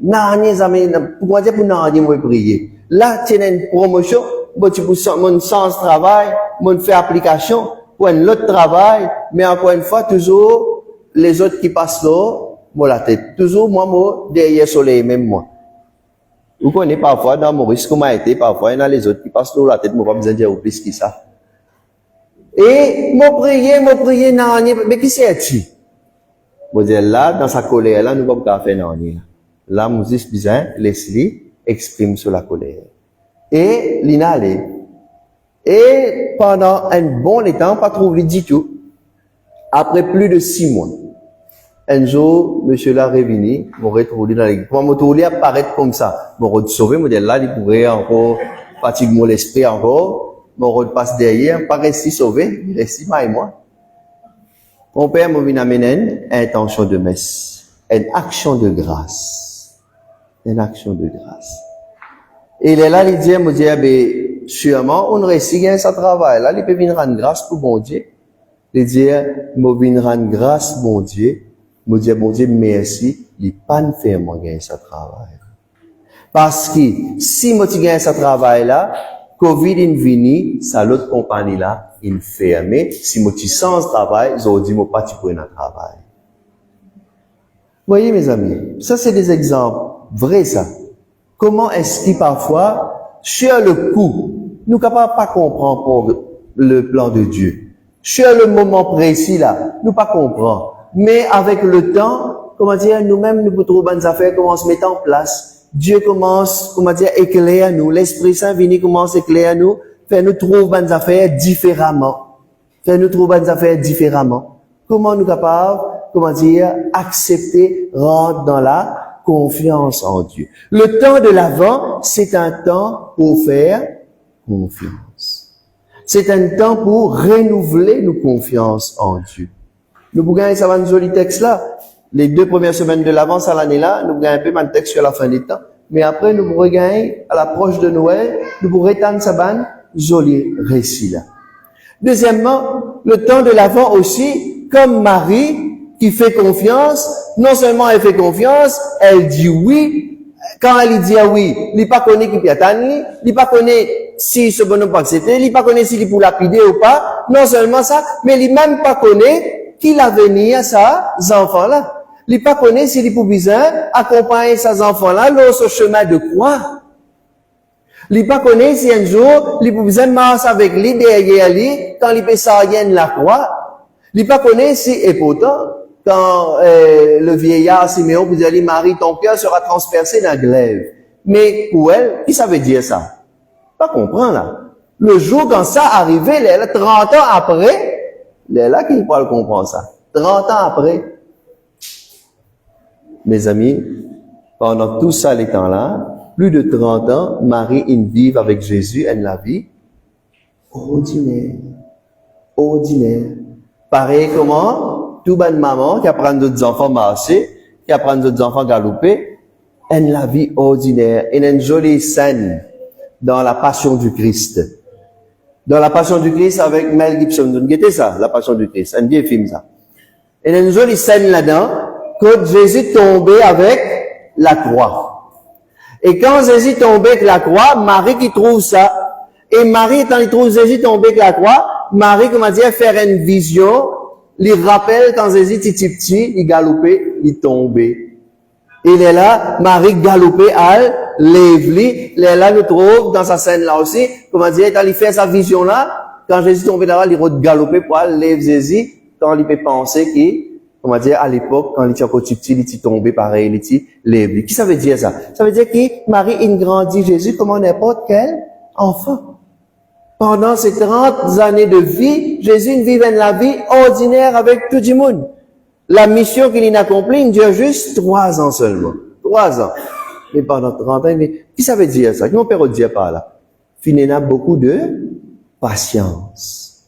N'ani jamais, pourquoi dire pour n'ani moi prier? Là, tu as une promotion, moi tu peux mon sens travail, mon fait application, pour un autre travail, mais encore une fois, toujours, les autres qui passent là, moi la tête. Toujours, moi, derrière soleil, même moi. Vous connaissez parfois, dans Maurice, comment a été, parfois, il y en a les autres qui passent là, la tête, moi pas besoin de dire au plus qui ça. Et, moi prier, n'ani, mais qui c'est-tu? Moi, dire là, dans sa colère, là, nous ne pouvons pas faire non, là. Là, nous disons bien, Leslie exprime sur la colère. Et, l'inalé. Et, pendant un bon temps, pas trouvé du tout. Après plus de 6 mois. Un jour, monsieur l'a revenu, m'ont retrouvé dans l'église. Quand m'ont trouvé apparaître comme ça, m'ont retrouvé, m'ont dit là, il pourrait encore fatiguer mon esprit encore, m'ont repasse derrière, pas rester sauvé, il reste moi et moi. Mon père m'a venu amener une intention de messe, une action de grâce. Une action de grâce. Et il est là, il dit, il me dit, ben, sûrement, on réussit bien sa travail. Là, il peut venir rendre grâce pour bon Dieu. Il dit, il venir rendre grâce, bon Dieu. Me dire, bon Dieu, merci, il pas ne fait moi gagner ce travail. Parce que, si moi tu gagnes ce travail là, Covid in vini, ça l'autre compagnie là, il ferme. Si moi tu sens ce travail, ils dit, moi pas tu peux un travail. Voyez, mes amis, ça c'est des exemples vrais, ça. Comment est-ce que parfois, sur le coup, nous ne pouvons pas comprendre pour le plan de Dieu. Sur le moment précis là, nous pas comprendre. Mais avec le temps, comment dire, nous-mêmes, nous pouvons trouver bonnes affaires, comment se mettre en place. Dieu commence, comment dire, éclairer nous. L'Esprit Saint vient commence à éclairer nous, faire nous trouver bonnes affaires différemment. Faire nous trouver bonnes affaires différemment. Comment nous capables, comment dire, accepter, rentrer dans la confiance en Dieu. Le temps de l'Avent, c'est un temps pour faire confiance. C'est un temps pour renouveler nos confiances en Dieu. Nous pouvons gagner ça un joli texte là. Les 2 premières semaines de l'avance à l'année là, nous pouvons gagner un peu un texte sur la fin des temps. Mais après, nous pourrons gagner à l'approche de Noël, nous pourrons étendre ça un joli récit là. Deuxièmement, le temps de l'avant aussi, comme Marie, qui fait confiance, non seulement elle fait confiance, elle dit oui. Quand elle dit oui, il n'est pas connu qui peut attendre, il n'est pas connu si ce bonhomme peut accepter, il n'est pas connu s'il est pour lapider ou pas. Non seulement ça, mais il n'est même pas connu qu'il a venu à ses enfants-là. Il n'est pas connu s'il est pour besoin accompagner ses enfants-là dans ce chemin de croix. Il n'est pas connu si un jour, il est pour besoin marcher avec lui derrière lui quand il peut s'arrière la croix. Il n'est pas connu si, et pourtant, quand le vieillard Siméon vous dit, Marie, ton cœur sera transpercé d'un glaive. Mais pour elle, qui ça veut dire ça? Pas comprendre là. Le jour quand ça arrivait, là, 30 ans après, c'est là qu'il peut comprendre ça. 30 ans après. Mes amis, pendant tout ça, les temps-là, plus de 30 ans, Marie, il vit avec Jésus, elle la vie ordinaire. Ordinaire. Pareil comment? Tout bonne maman qui apprend d'autres enfants marcher, qui apprend d'autres enfants galoper, elle la vie ordinaire. Il y a une jolie scène dans la Passion du Christ. Dans la Passion du Christ avec Mel Gibson. Vous guettez ça, la Passion du Christ. Un vieux film, ça. Il y a une jolie scène là-dedans, quand Jésus tombait avec la croix. Et quand Jésus tombait avec la croix, Marie qui trouve ça. Et Marie, quand il trouve Jésus tombé avec la croix, Marie, comment dire, faire une vision, il rappelle quand Jésus était petit, il galopait, il tombait. Il est là, Marie galopait, elle, lève-lui, il est là, nous trouve, dans sa scène là aussi, comment dire, quand il fait sa vision là, quand Jésus tombait là, il galopait pour elle, lève Jésus, quand il peut penser qu'il, comment dire, à l'époque, quand il était encore petit, il était tombé pareil, il était lève-lui. Qui ça veut dire ça? Ça veut dire que Marie, il grandit Jésus comme n'importe quel enfant. Pendant ces 30 années de vie, Jésus vivait la vie ordinaire avec tout le monde. La mission qu'il a accomplie, il dure juste 3 ans seulement. 3 ans. Mais pendant 30 ans, mais qui ça veut dire ça? Mon père ne dit pas là. Il a beaucoup de patience.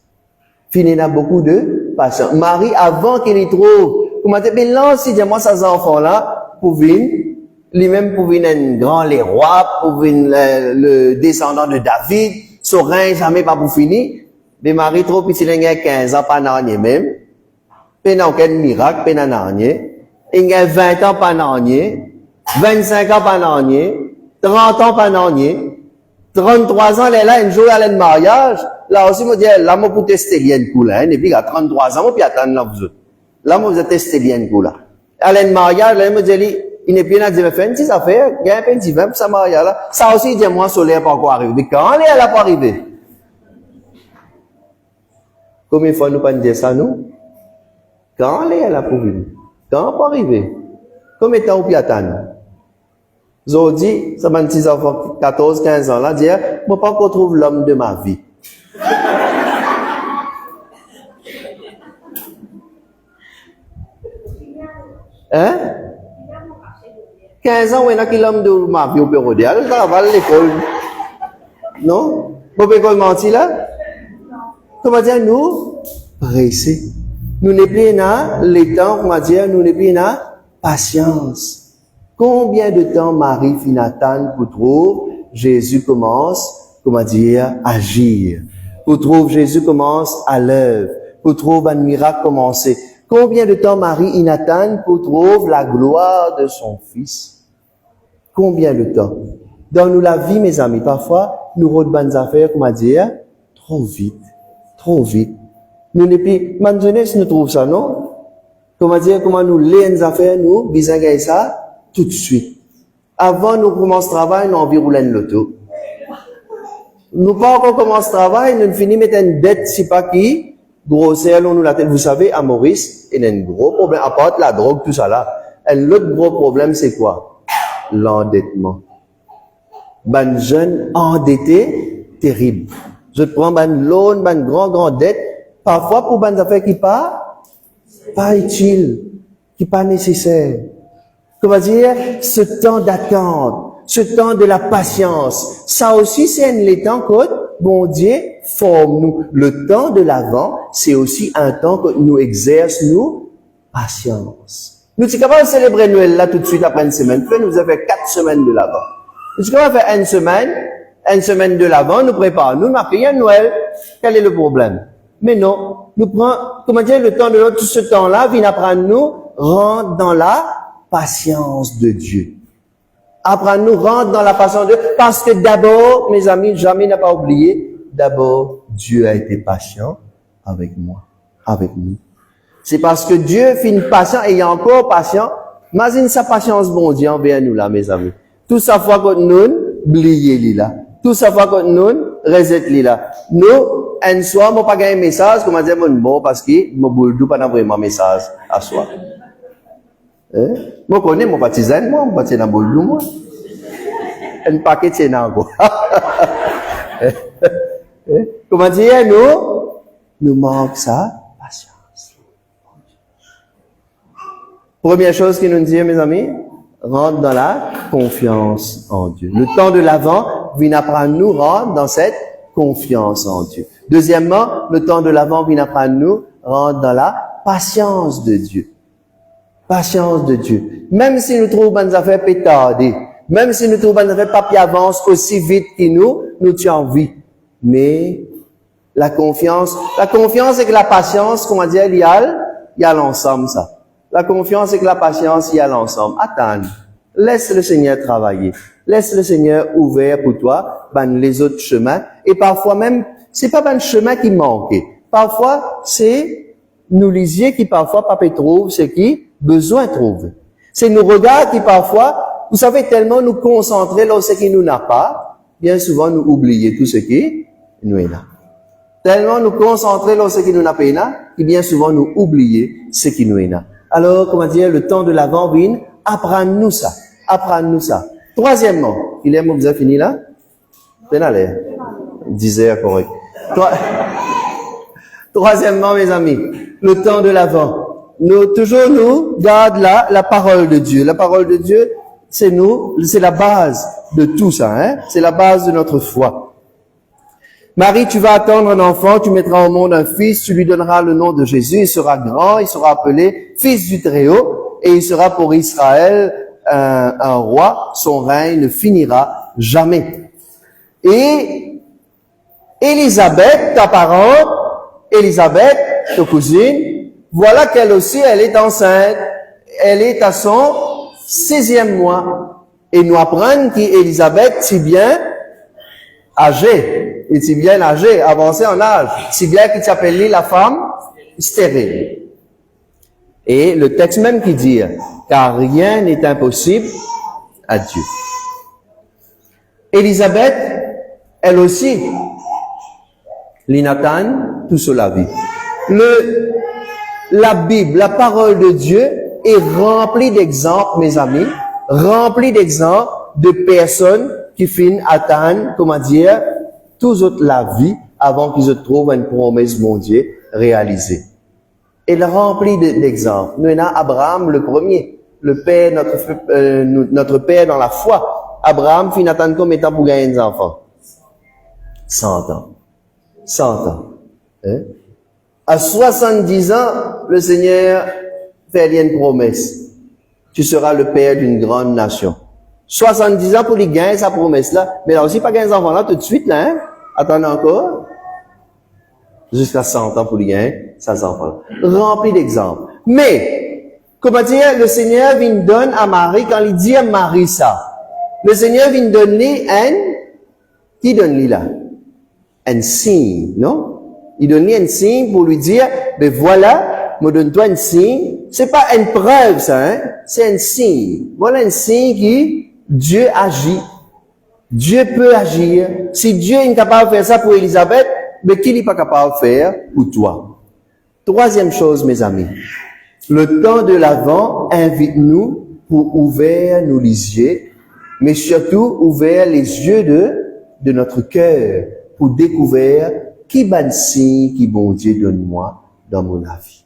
Il a beaucoup de patience. Marie, avant qu'il y trouve, comment dire, mais là, si moi, ces enfants-là, pour venir, lui-même pour venir un grand les rois, pour venir le descendant de David, son règne jamais pas pour finir. Mais Marie, trop petit, il a 15 ans, pas n'en même. Pas aucun miracle, pas n'en il a 20 ans, pas n'en 25 ans, pas n'en 30 ans, pas n'en 33 ans, elle est là, un jour, elle a un mariage. Là aussi, moi, je dis, là, moi, pour tester bien coup, là, et puis, à 33 ans, moi, puis attendre, là, vous autres. Là, moi, vous avez testé bien coup, là. Elle a un mariage, là, moi, je dis, il n'est pas là, je vais faire une petite affaire, il y a un peu de divin pour ça mariage, là. Ça aussi, il dit, moi, soleil pas encore arrivé. Mais quand elle a pas arrivé? Combien de fois nous pas dire ça, nous? Quand elle a pas vu? Quand pour arriver? Comme étant au piatan. Ils dit, ça m'a dit, 14, 15 ans là, dire, moi pas qu'on trouve l'homme de ma vie. Hein? 15 ans, on a qui l'homme de ma vie au Pérodé. Alors, ça va à l'école. Non? Vous pouvez mentir là? Comment dire, nous? Pressés. Nous n'est plus dans les temps, comment dire, nous n'est plus dans patience. Combien de temps Marie Finatan pour trouver Jésus commence, comment dire, agir. Pour trouver Jésus commence à l'œuvre. Pour trouver un miracle commencer. Combien de temps Marie Inatan pour trouver la gloire de son fils? Combien de temps? Dans nous la vie, mes amis, parfois, nous rodons bonnes affaires, comment dire, trop vite. Trop vite. Nous n'est plus, ma jeunesse nous trouve ça, non? Comment dire, comment nous les affaires, nous, bisanger ça, tout de suite. Avant, nous commençons le travail, nous envie rouler l'auto. Nous pas encore commencé le travail, nous finissons mettre une dette, si pas qui, grossière, nous la tête. Vous savez, à Maurice, il y a un gros problème, à part la drogue, tout ça là. Et l'autre gros problème, c'est quoi? L'endettement. Ben, jeune endetté, terrible. Je te prends ben loan, ben grand dette, parfois pour ben affaires qui pas utile, qui pas nécessaire. Comment dire, ce temps d'attente, ce temps de la patience, ça aussi c'est un temps que bon Dieu forme nous. Le temps de l'Avent, c'est aussi un temps que nous exerce nous patience. Nous sommes capables de célébrer Noël là tout de suite après une semaine. Nous avons fait 4 semaines de l'Avent. Nous sommes capables de faire une semaine de l'Avent, nous préparons, nous marquons un Noël. Quel est le problème? Mais non, nous prenons, comment dire, le temps de l'autre, tout ce temps-là, vient apprendre nous, rentre dans la patience de Dieu. Apprendre nous, rentre dans la patience de Dieu, parce que d'abord, mes amis, jamais n'a pas oublié, d'abord, Dieu a été patient avec moi, avec nous. C'est parce que Dieu finit patient et il est encore patient. Imagine sa patience, bon Dieu, envers nous là, mes amis. Tout ça fois que nous, oubliez là. Tout ça fois que nous, reset là. Nous, un soir, moi pas gagné un message, comment dire, bon, parce que, mon boule pas vraiment message à soi. Hein? Moi, connais mon partisan, moi, mon partisan dans boule moi. Un paquet de encore. Comment dire, nous manque ça, patience. Première chose qu'il nous dit, mes amis, rentre dans la confiance en Dieu. Le temps de l'Avent vient apprendre nous rentre dans cette confiance en Dieu. Deuxièmement, le temps de l'Avent vient apprendre nous rentre dans la patience de Dieu. Patience de Dieu. Même si nous trouvons bonnes affaires pétardées, même si nous trouvons bonnes affaires papier avance aussi vite que nous tuons vie. Mais la confiance et que la patience, comment dire, il y a l'ensemble ça. La confiance et que la patience, il y a l'ensemble. Attends. Laisse le Seigneur travailler. Laisse le Seigneur ouvert pour toi, les autres chemins. Et parfois même, c'est pas un chemin qui manque. Parfois, c'est nous les yeux qui parfois pas trouvent ce qui besoin trouve. C'est nos regards qui parfois, vous savez, tellement nous concentrer dans ce qui nous n'a pas, bien souvent nous oublier tout ce qui nous est là. Tellement nous concentrer dans ce qui nous n'a pas là, et bien souvent nous oublier ce qui nous est là. Alors, comment dire, le temps de l'Avent vient, apprends-nous ça. Apprends-nous ça. Troisièmement, il est, vous avez fini là? Ben allez. 10 heures, correct. Troisièmement, mes amis, le temps de l'Avent. Nous garde là, la parole de Dieu. La parole de Dieu, c'est la base de tout ça, hein. C'est la base de notre foi. Marie, tu vas attendre un enfant, tu mettras au monde un fils, tu lui donneras le nom de Jésus, il sera grand, il sera appelé Fils du Très-Haut, et il sera pour Israël un roi, son règne ne finira jamais. Et Élisabeth, ta parente, Élisabeth, ta cousine, voilà qu'elle aussi, elle est enceinte, elle est à son 6e mois. Et nous apprenons qu'Élisabeth, si bien âgée, et si bien âgée, avancée en âge, si bien qu'il s'appelle la femme stérile. Et le texte même qui dit, car rien n'est impossible à Dieu. Élisabeth, elle aussi, l'Inatan, tout cela vit. La Bible, la parole de Dieu, est rempli d'exemples, mes amis, rempli d'exemples de personnes qui finissent atteindre, comment dire, tous autres la vie avant qu'ils se trouvent une promesse bon Dieu réalisée. Elle remplit d'exemples. Nous avons Abraham le premier, le père, notre père dans la foi. Abraham finit attendre combien de temps pour gagner des enfants? 100 ans. 100 ans. Hein? À 70 ans, le Seigneur fait une promesse. Tu seras le père d'une grande nation. 70 ans pour lui gagner sa promesse-là. Mais là aussi, pas gagner des enfants-là tout de suite, là, hein? Attendez encore. Jusqu'à 100 ans pour lui gagner ses enfants-là. Rempli d'exemples. Mais, comment dire, le Seigneur vient donner à Marie, quand il dit à Marie ça, le Seigneur vient donner qui donne-lui là? Un signe, non? Il donne un signe pour lui dire, ben voilà, me donne-toi un signe. C'est pas une preuve, ça, hein? C'est un signe. Voilà un signe qui, Dieu agit. Dieu peut agir. Si Dieu est incapable de faire ça pour Élisabeth, mais qui n'est pas capable de faire pour toi? Troisième chose, mes amis. Le temps de l'Avent invite-nous pour ouvrir nos yeux, mais surtout ouvrir les yeux de notre cœur pour découvrir qui ban signe qui bon Dieu donne-moi dans mon vie.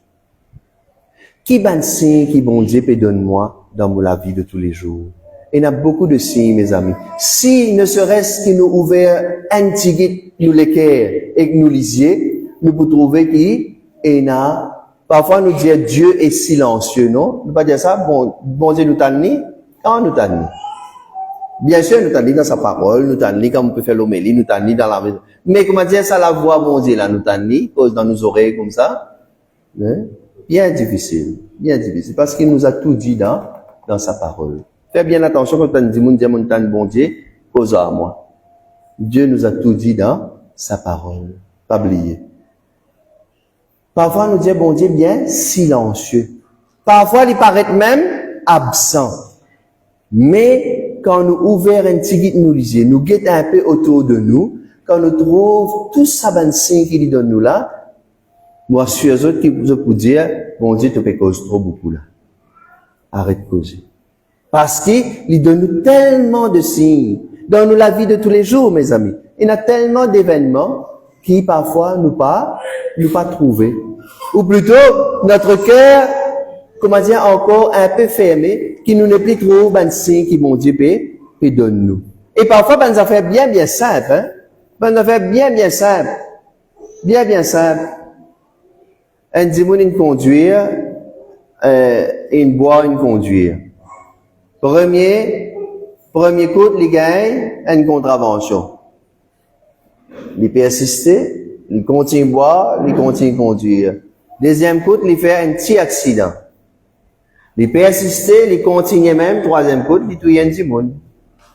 Qui ban signe qui bon Dieu peut donne-moi dans la vie de tous les jours. Il y a beaucoup de signes, mes amis. Si ne serait-ce que nous ouvrir un petit guide, nous l'équerre et que nous lisiez, nous pouvons trouver qu'il y a, parfois nous dire Dieu est silencieux, non? Nous pas dire ça, bon Dieu nous t'a dit, quand nous t'a dit. Bien sûr, nous t'a dit dans sa parole, nous t'a dit quand on peut faire l'homélie, nous t'a dit dans la maison. Mais comment dire ça, la voix, bon Dieu, là, nous t'a dit, cause dans nos oreilles comme ça? Hein? Bien difficile, parce qu'il nous a tout dit dans sa parole. Fais bien attention quand on dit, bon Dieu, cause à moi. Dieu nous a tout dit dans sa parole. Pas oublier. Parfois, nous dit, bon Dieu, bien silencieux. Parfois, il paraît même absent. Mais, quand nous ouvrons un petit guide, nous lisons, nous guettons un peu autour de nous, quand nous trouvons tout ça, ben, signe qu'il donne nous là, moi, je suis eux autres qui vous pour dire, bon Dieu, tu peux causer trop beaucoup là. Arrête de causer. Parce qu'il donne nous tellement de signes dans la vie de tous les jours, mes amis. Il y a tellement d'événements qui, parfois, nous pas trouver. Ou plutôt, notre cœur, comment dire, encore un peu fermé, qui nous n'est plus trop, ben, signe qui, bon Dieu, peut donne nous. Et parfois, ben, ça fait bien simple, hein. Ben, ça fait bien simple. Bien simple. Un démon, une conduire, une boire, une conduire. Premier coup, il gagne une contravention. Il persiste, il continue à boire, il continue à conduire. Deuxième coup, il fait un petit accident. Il persiste, il continue même. Troisième coup, il tue un démon.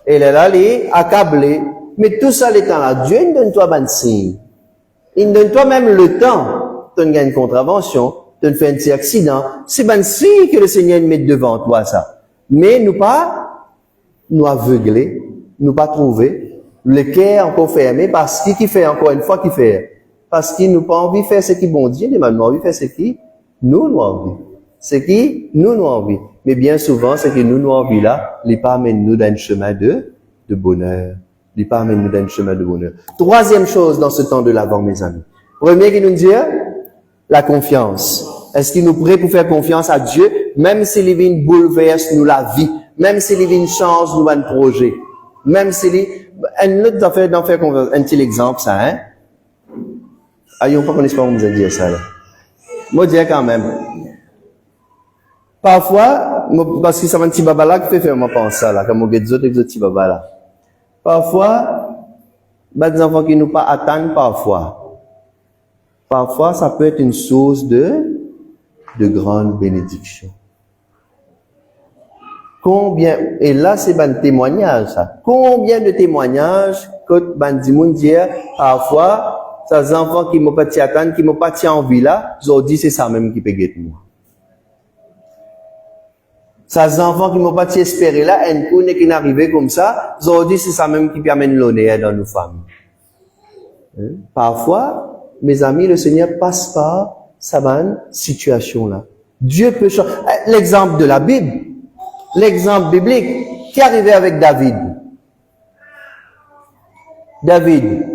Et là, il est accablé. Mais tout ça, l'étant là, Dieu ne donne toi un signe. Il donne toi même le temps. Tu as une contravention, tu fais un petit accident. C'est ben signe que le Seigneur met devant toi ça. Mais nous aveugler, nous pas trouver, le cœur encore fermé, parce qu'il fait encore une fois qu'il fait. Parce qu'il nous pas envie de faire ce qui bon Dieu, mais nous envie de faire ce qui nous envie. Ce qui nous envie. Mais bien souvent, ce qui nous envie là, il pas amène nous dans un chemin de bonheur. Il pas amène nous dans un chemin de bonheur. Troisième chose dans ce temps de l'Avent, mes amis. Premier qui nous dit, la confiance. Est-ce qu'il nous prête pour faire confiance à Dieu, même si les vignes bouleversent nous la vie, même si les vignes changent nous un projet, même si un autre d'en faire confiance, un petit exemple, ça, hein? Ayons pas qu'on espère vous a dit ça, là. Moi, je dis quand même. Parfois, parce que ça va un petit baba là qui fait faire moi penser ça, là, comme on get d'autres petits baba là. Parfois, des enfants qui nous pas attendent parfois, ça peut être une source de grande bénédiction. Combien, et là, c'est un témoignage, ça. Combien de témoignages que Bandimoun dit, parfois, ces enfants qui m'ont pas attendre, qui m'ont pas envie là, ils ont dit, c'est ça même qui peut guetter moi. Ces enfants qui m'ont pas espéré là, un coup qui n'arrivait comme ça, ils ont dit, c'est ça même qui peut amener l'honneur dans nos familles. Parfois, mes amis, le Seigneur passe par cette situation-là Dieu peut changer. L'exemple de la Bible, l'exemple biblique, qui est arrivé avec David. David.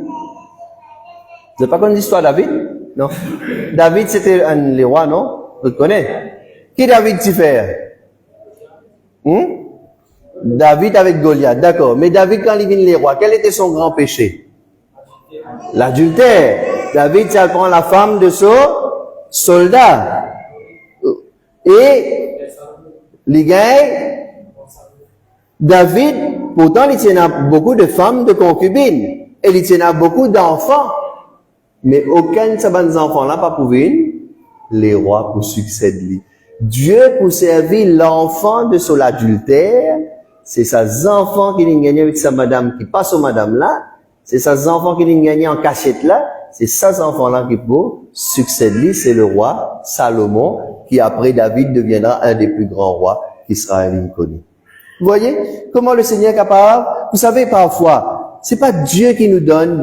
Vous n'avez pas connu l'histoire de David? Non. David, c'était un des rois, non? Vous le connaissez? Qui David s'y fait? David avec Goliath, d'accord. Mais David, quand il vient les rois, quel était son grand péché? L'adultère. David, ça prend la femme de son soldat. Et, les gars, David, pourtant, il tient beaucoup de femmes de concubines. Et il tient beaucoup d'enfants. Mais aucun de ces enfants-là pas pouvé les rois pour succéder. Dieu pour servir l'enfant de son adultère, c'est ses enfants qui l'ont gagné avec sa madame qui passe aux madame là, c'est ses enfants qui l'ont gagné en cachette là, c'est ces enfants-là qui pour succéder, c'est le roi Salomon qui après David deviendra un des plus grands rois qu'Israël connu. Vous voyez comment le Seigneur est capable? Vous savez parfois, c'est pas Dieu qui nous donne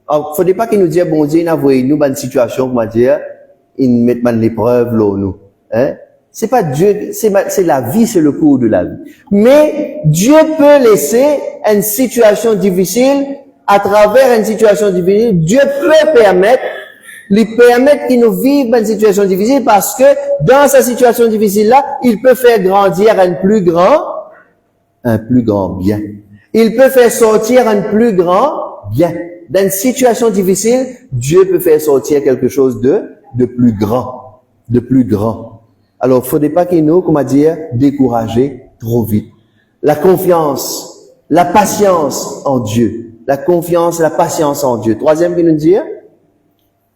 alors, faudrait pas qu'il nous dise, bon Dieu, il a envoyé nous dans une situation, comment dire, il met dans l'épreuve, là, nous. Hein? C'est pas Dieu, c'est la vie, c'est le cours de la vie. Mais Dieu peut laisser une situation difficile, à travers une situation difficile, Dieu peut permettre qu'il nous vive dans une situation difficile parce que dans sa situation difficile-là, il peut faire grandir un plus grand bien. Il peut faire sortir un plus grand bien. Dans une situation difficile, Dieu peut faire sortir quelque chose de plus grand. Alors, faudrait pas qu'il nous, comment dire, décourager trop vite. La confiance, la patience en Dieu. La confiance, la patience en Dieu. Troisième qu'il nous dit,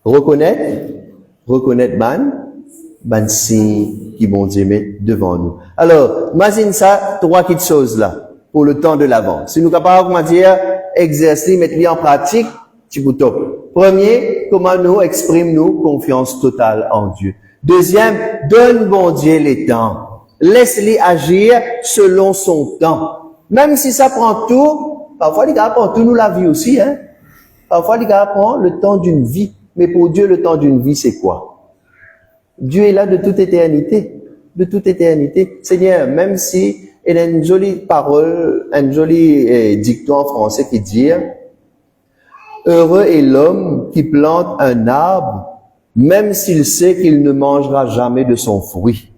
reconnaître ban signe qui bon Dieu met devant nous. Alors, imagine ça, trois petites choses là, pour le temps de l'avant. Si nous capables, comment dire, exercer, mettre en pratique, petit bouton. Premier, comment nous exprimons confiance totale en Dieu. Deuxième, donne bon Dieu les temps. Laisse-les agir selon son temps. Même si ça prend tout, parfois les gars prennent tout nous la vie aussi, hein. Parfois les gars prennent le temps d'une vie. Mais pour Dieu, le temps d'une vie, c'est quoi? Dieu est là de toute éternité. De toute éternité. Seigneur, même si il y a une jolie parole, un joli dicton en français qui dit « Heureux est l'homme qui plante un arbre, même s'il sait qu'il ne mangera jamais de son fruit. »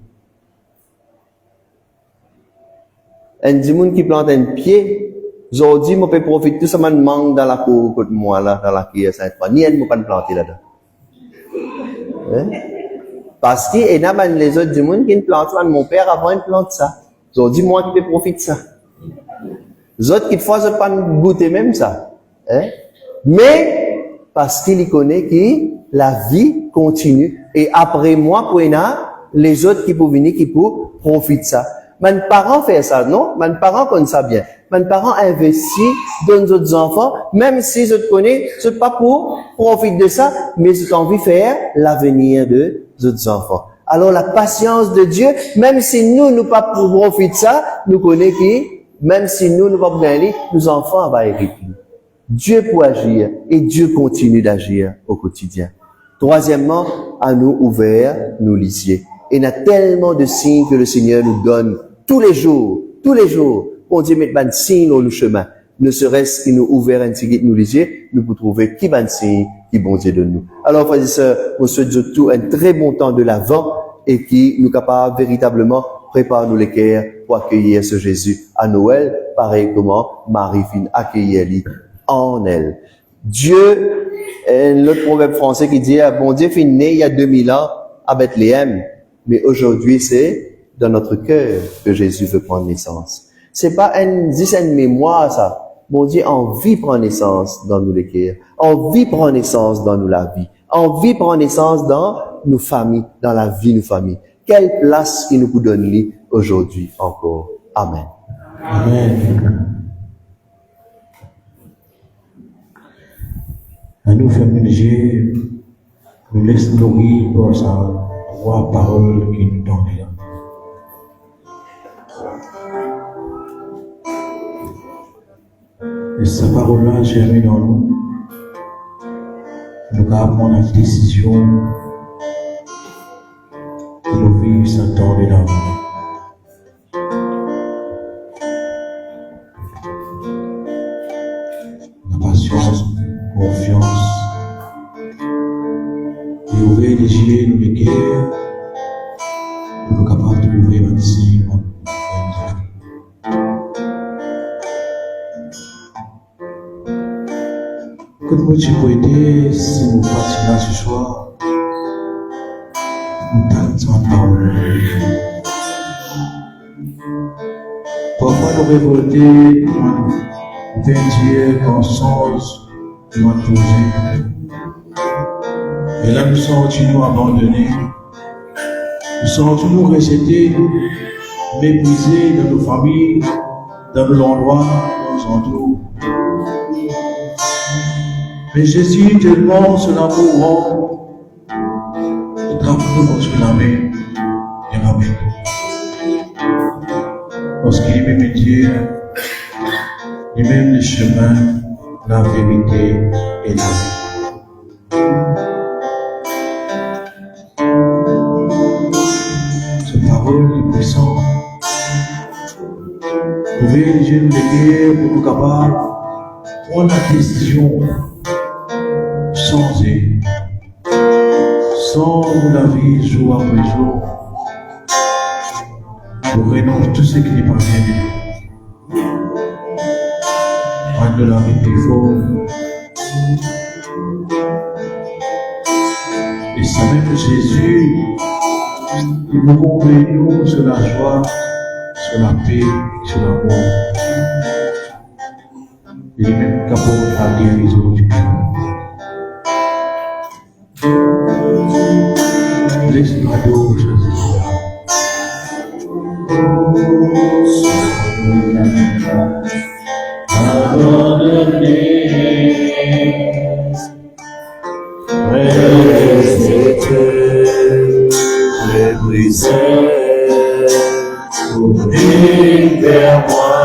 Un dimoun qui plante un pied, aujourd'hui, moi, peux profiter tout ça, man manque dans la cour, côté moi, là, dans la qui Saint-Croix. Ni elle, moi, pas planter là-dedans. Hein? Parce qu'il y a les autres dimoun qui ne plantent pas, mon père avant, il plante ça. Aujourd'hui, moi, qui peux profiter de ça. Les autres, qui fois, pas goûter même ça. Hein? Mais, parce qu'il connaît que la vie continue. Et après moi, pour les autres qui peuvent venir, qui peuvent profiter de ça. Mes parents font ça, non? Mes parents connaissent ça bien. Mes parents investissent dans nos autres enfants, même si je te connais, c'est pas pour profiter de ça, mais j'ai envie de faire l'avenir de nos autres enfants. Alors la patience de Dieu, même si nous ne pas pour profiter de ça, nous connaissons que, même si nous ne pas pour gagner, nos enfants vont hériter. Dieu peut agir et Dieu continue d'agir au quotidien. Troisièmement, à nous ouvert, nous lisier. Et il y a tellement de signes que le Seigneur nous donne tous les jours. Bon Dieu met un signe dans le chemin. Ne serait-ce qu'il nous ouvert un signe nous lisier, nous pouvons trouver qui va un signe qui bon Dieu de nous. Alors, frères et sœurs, on souhaite tout un très bon temps de l'Avent et qui nous capable véritablement préparer nous les cœurs pour accueillir ce Jésus à Noël, pareil comment Marie fin accueillir lui en elle. Dieu, l'autre proverbe français qui dit, bon Dieu fin né il y a 2000 ans à Bethléem, mais aujourd'hui c'est dans notre cœur que Jésus veut prendre naissance. C'est pas une mémoire ça. Bon Dieu, envie prend naissance dans nous les cœurs. Envie prend naissance dans nous la vie. Envie prend naissance dans nos familles, dans la vie de nos familles. Quelle place qu'il nous donne lui aujourd'hui encore. Amen. Amen. À nous faire ménager, nous laisse nourrir pour sa roi parole qui nous donne. Et sa parole-là germe dans nous. Nous avons prendre une décision que nos vies s'entendent dans nous. La patience, confiance, et ouvrir les yeux, nous les guerres, pour nous capables de trouver ici. Que nous tu peux aider si nous partons là ce soir. Nous t'attendons parole. Parfois nous révolter, nous dire qu'en sens, nous poser. Et là nous sommes nous abandonnés. Nous sommes toujours rejetés, méprisés dans nos familles, dans nos endroits, dans nos entours. Mais Jésus tellement son amour, il trappe nous sur la main et la main. Parce qu'il est même Dieu, il est même le chemin, la vérité et la vie. Cette parole est puissante. Ouvrir les yeux de guerre pour nous capables de prendre la décision. Sans la vie jour après jour, pour renoncer tout ce qui n'est pas bien de nous. Rendre la vie plus fort. Et ça même Jésus, il nous convainc nous sur la joie, sur la paix, sur l'amour. Il est même capable de la guérison du cœur. Laisse-nous adorer Jésus. Abandonné, résister, brisé, ouvrir vers moi,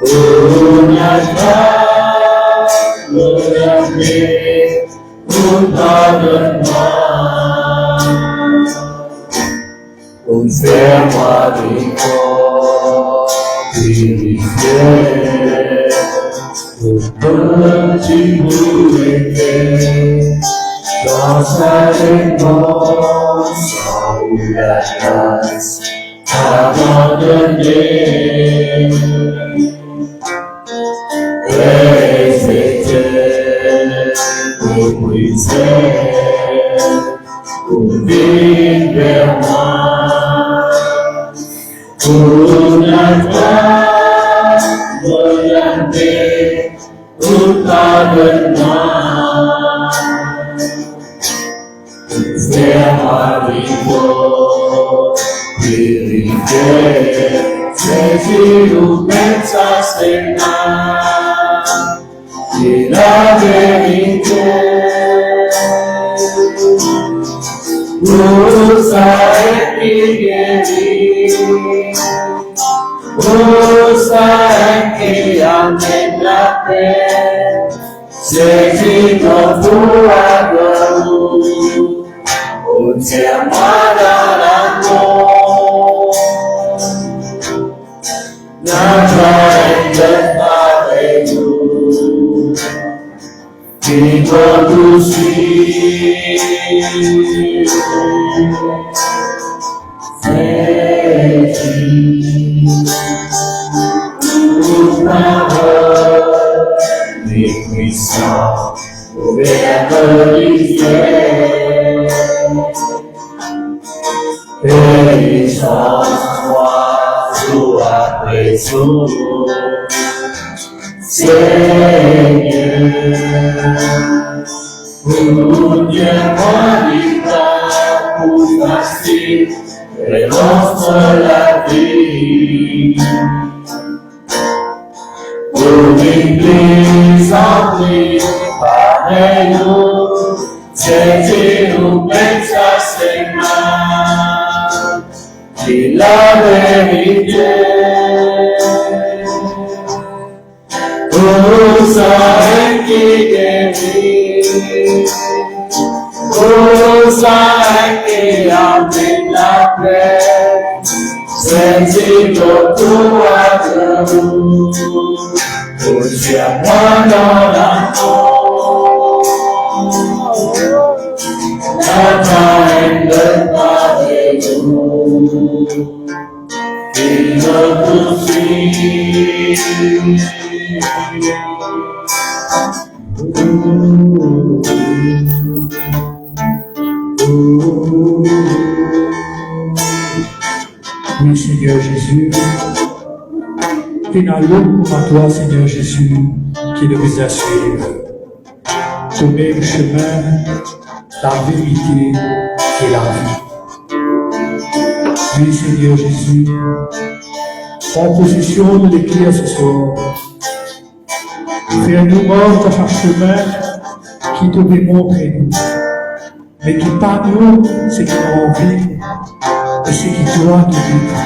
oh nage-moi, pardonne-moi, confère-moi des corps purifiés, comme tu voulais, dans sa réponse, sans la grâce, abandonnée, ouvrir vers moi, pour la gloire, regarder, pour pardonne-moi, fais-moi vivre, purifier, saisir ou mettre sa sénat, c'est la vérité. Oh, ça est guéri. Oh, ça est qui amène la paix. C'est notre amour. Oh, tiens-moi dans l'amour. Notre être avec nous. Qui doit nous suivre. Toute parole est puissante, ouverte du ciel. Et change-moi jour après jour, Seigneur. Pour Dieu, moi, pour facile, relance la vie. Pour l'Église emplie par nous, c'est nous mettre sa sémence, c'est la vérité. Oh, ça est qui guérit. Oh, ça est qui qui amène la paix. C'est toi, tiens-moi dans l'amour. La peine de nous qui me poursuit. Oui, Seigneur Jésus, finalement, à toi, Seigneur Jésus, qui nous a suivis. Ton même chemin, la vérité et la vie. Oui, Seigneur Jésus, en possession de l'écrire ce soir, fais-nous mort à chaque chemin qui te démontre nous, mais qui par nous, c'est qui a envie, et c'est qui doit te vivre.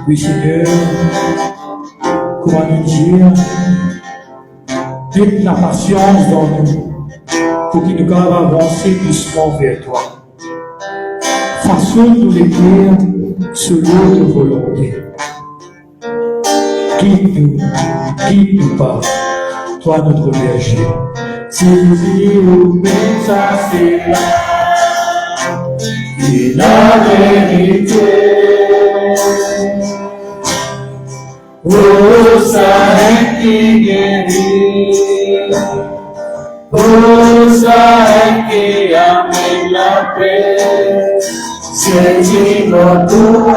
Oui, Seigneur, comment nous dire, mets la patience dans nous, pour qu'il nous puissions avancer doucement vers toi. Façonne-nous l'écrire selon ta volonté. Guide-nous pas, toi notre berger. Saisis-nous, mais ça c'est là, et la vérité. Oh, ça est qui guérit. Oh, ça est qui amène la paix. C'est mon amour.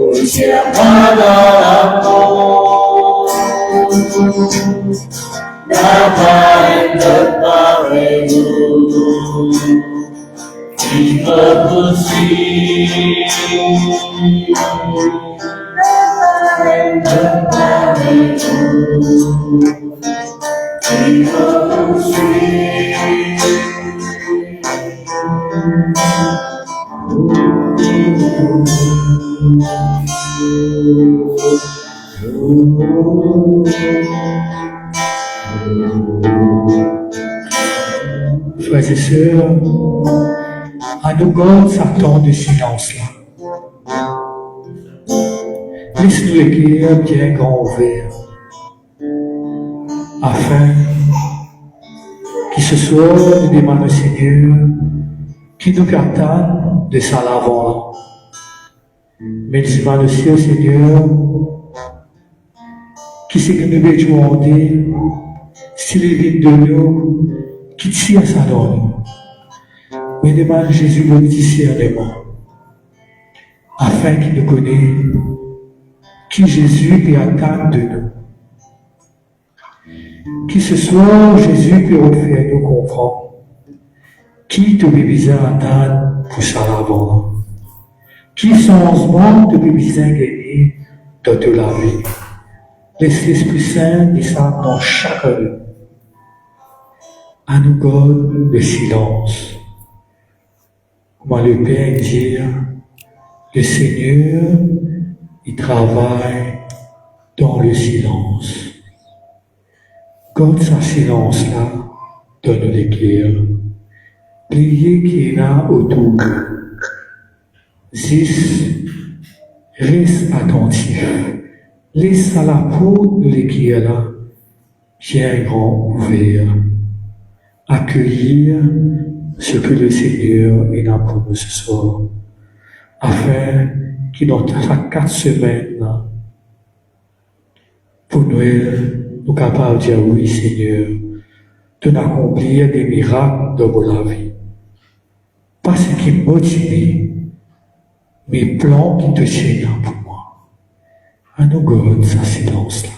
Oh, tiens-moi dans l'amour. La peine de pareil qui me poursuit. Frères et sœurs, à nos God s'attend de silence-là. Laisse-nous écrire bien grand ouvert, afin que ce soit nous demandons au Seigneur qui nous pardonne de ça l'avant. Mais nous demandons aussi au Seigneur qui c'est que nous devons demander s'il est vide de nous, qui tire ça dans nous. Mais demande Jésus le discernement, afin qu'il nous connaisse qui Jésus peut attendre de nous. Qui ce soir Jésus peut offrir nous comprendre. Qui te peut besoin attendre pour ça l'avant. Qui changement te peut besoin gagner dans toute la vie. Laisse l'Esprit Saint descendre dans chacun de nous. À nous God le silence. Comment le Père dit, le Seigneur, il travaille dans le silence. God sa silence-là, donne l'éclair. Pliez qui est là autour de nous. 6. Reste attentif. Laisse à la peau de l'éclair là, bien grand ouvert. Accueillir ce que le Seigneur est là pour nous ce soir, afin qu'il dans 4 semaines là, pour Noël, nous capables de dire oui Seigneur, de accomplir des miracles dans la vie. Pas ce qui me motive, mais plans qui te tiennent là pour moi. À nous God, sa silence là.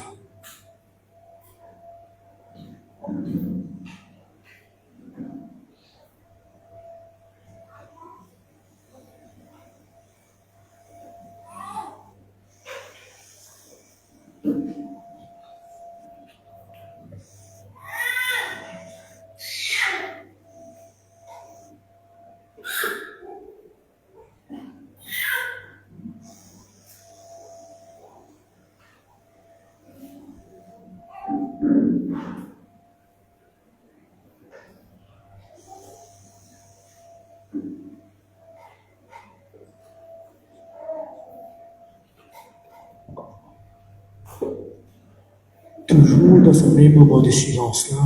toujours dans ce même moment de silence-là,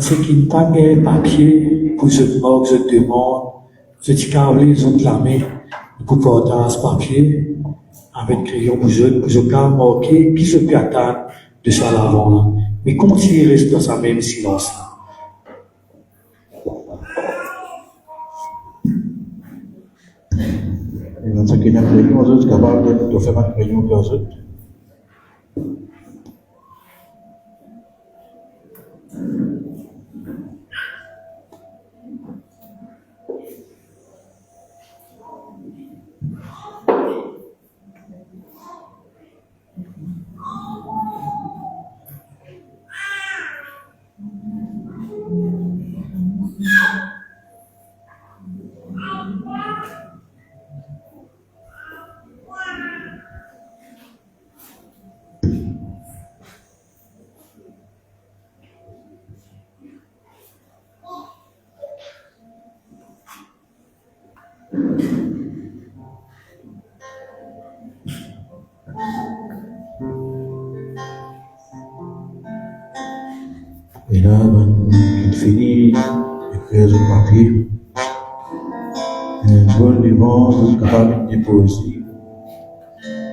c'est qu'il n'y a pas de papier pour se moquer, se demande, se tirer les autres la main, pour porter ce papier avec crayon pour se marquer qui se peut attendre de ça l'avant là. Mais continuez à rester dans ce même silence-là. Et dans ce qu'il y a des gens, autres capables de faire un crayon pour eux autres. Et là, il finit d'écrire sur papier. Un bon dimanche, capable de poésie.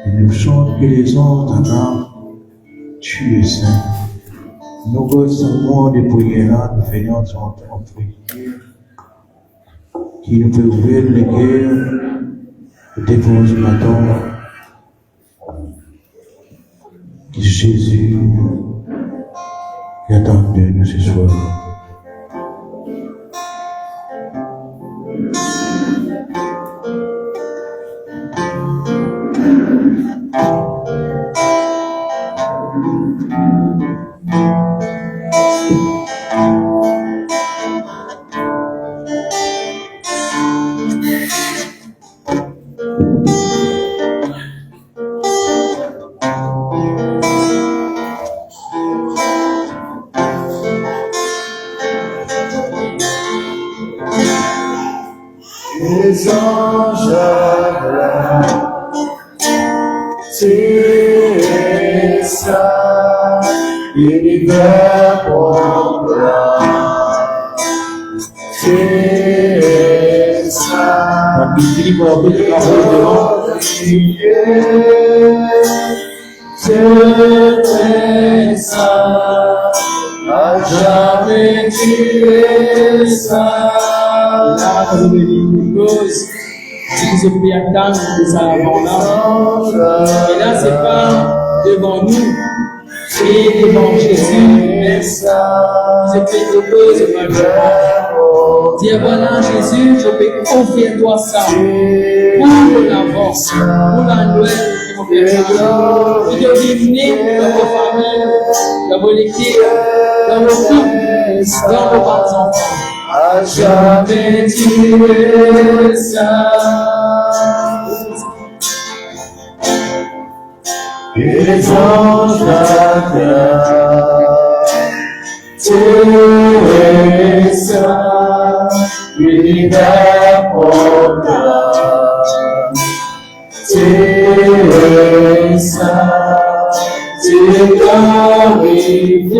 Il nous chante que les anges t'attendent. Tu es saint. Nous recevons des prières, nous faisons en prière, qui nous fait ouvrir les guerres, le défense du matin, que Jésus attend de nous ce soir. Les anges acclament, tu es saint, l'univers proclame, tu es saint, tu es saint, à jamais tu es saint. Si se peut attendre de ça avant-là. Et là, c'est pas devant nous, c'est devant Jésus, mais je peux proposer ma joie. Dire voilà, Jésus, je peux offrir toi ça pour l'avant, pour la Noël qui m'a fait ça. Pour devenir dans vos familles, dans vos équipes, dans vos couples, dans vos enfants. À jamais tu es saint. Et les anges acclament, tu es saint, l'univers proclame, tu es saint, tu es glorifié.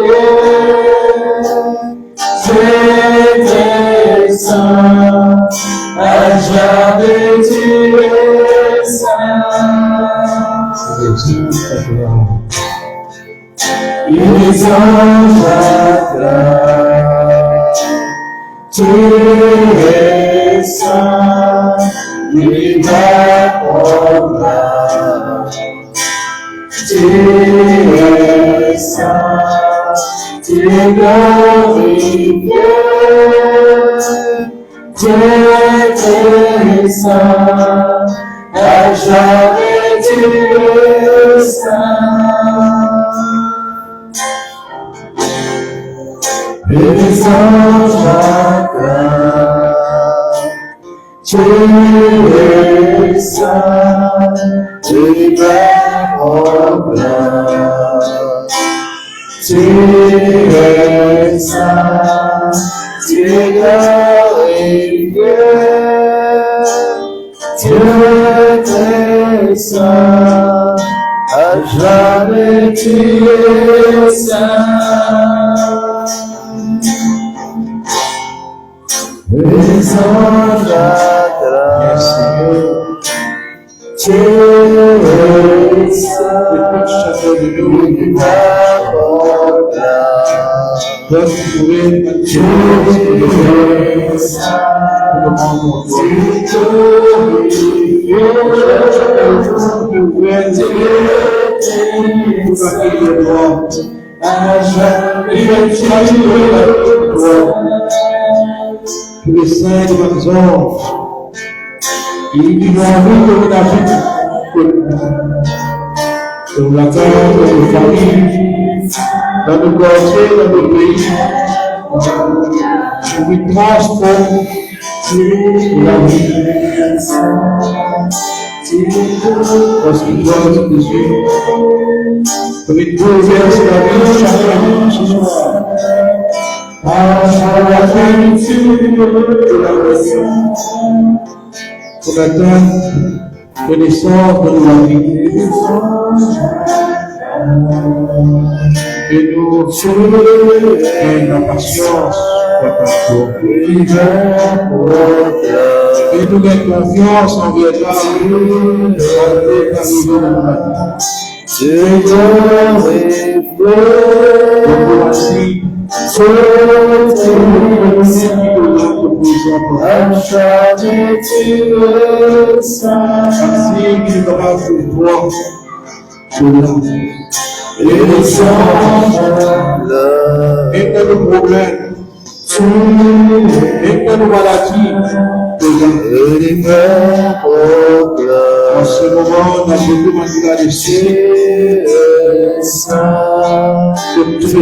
Tu es saint, à jamais tu es saint. Et les anges acclament, tu es saint, l'univers proclame, tu es saint. Tu es glorifié, tu es saint, à jamais tu es saint. Et les anges acclament, tu es saint, l'univers proclame. Tu es saint, tu es glorifié, tu es saint, à jamais tu es saint. Les anges acclament, tu es saint. Chacun de nous, Tu m'apportes doit trouver tu es saint. Tous les saints de votre anges, ils nous envient de la vie de la terre, de nos familles, dans nos quartiers, dans nos pays. Je vous transforme la vie. Parce que toi, Jésus, comme il bouleverse la vie de chacun ce soir. À la plénitude de la passion, qu'on atteigne connaissance de la vie. Et nous et la patience, et nous gagnons confiance en toi, dans la vie. Voici, Jamais tu es saint. ainsi qu'il aura fait toi, Les anges acclament, et que nos problèmes, et que nos maladies, les pères proclament, en ce moment, on a beaucoup de tu es saint. de Tu tous les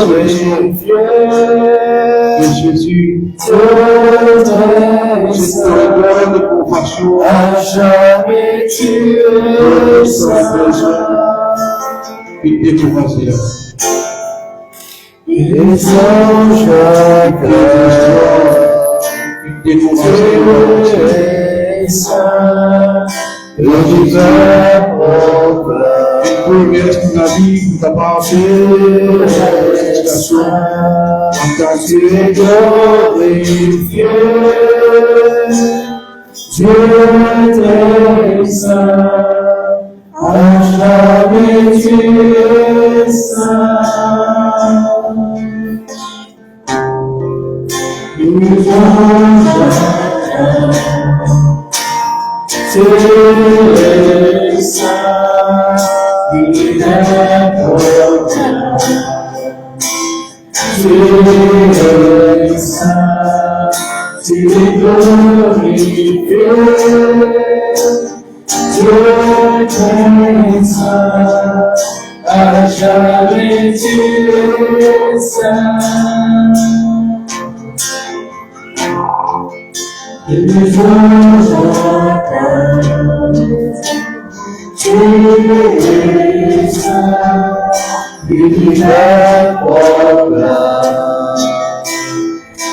glorifié, de Jésus, tu es c'est saint. une gloire de compassion, À jamais tu es saint. et découragé. Les anges acclament, Découragé. tu es saint. Le divin proclame, Et bouleverse la vie, nous avons tu es situation, saint. en Tu es glorifié, Dieu est saint. À jamais tu es saint. Les anges acclament, tu es saint. Divin proclame, tu es saint. Tu es glorifié, Dieu est saint. À jamais tu es saint. Les anges acclament, tu es saint. Divin proclame,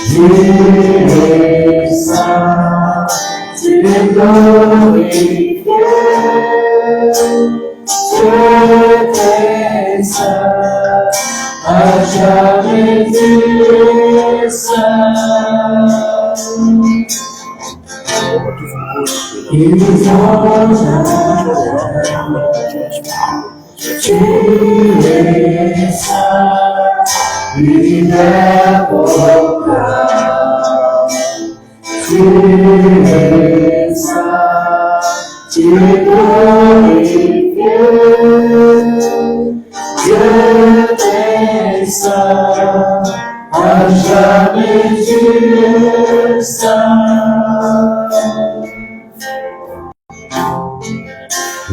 tu es saint. Tu es glorifié, Dieu est saint. À jamais tu es saint. Et les anges acclament, tu es saint. Divin proclame, tu es saint. Tu es glorifié, Dieu est saint. À jamais tu es saint.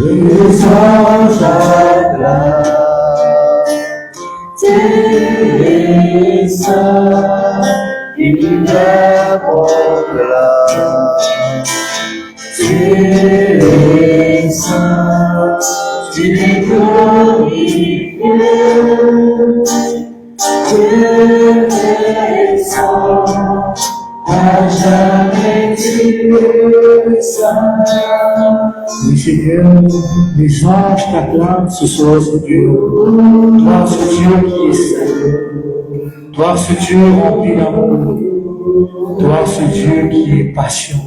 Les anges acclament, tu es saint. Divin proclame, tu es saint. Tu es glorifié, Dieu est saint. À jamais Oui, Seigneur, les anges t'acclament ce soir, Seigneur. Toi, ce Dieu qui est saint. Toi, ce Dieu rempli d'amour. Toi, ce Dieu qui est patient.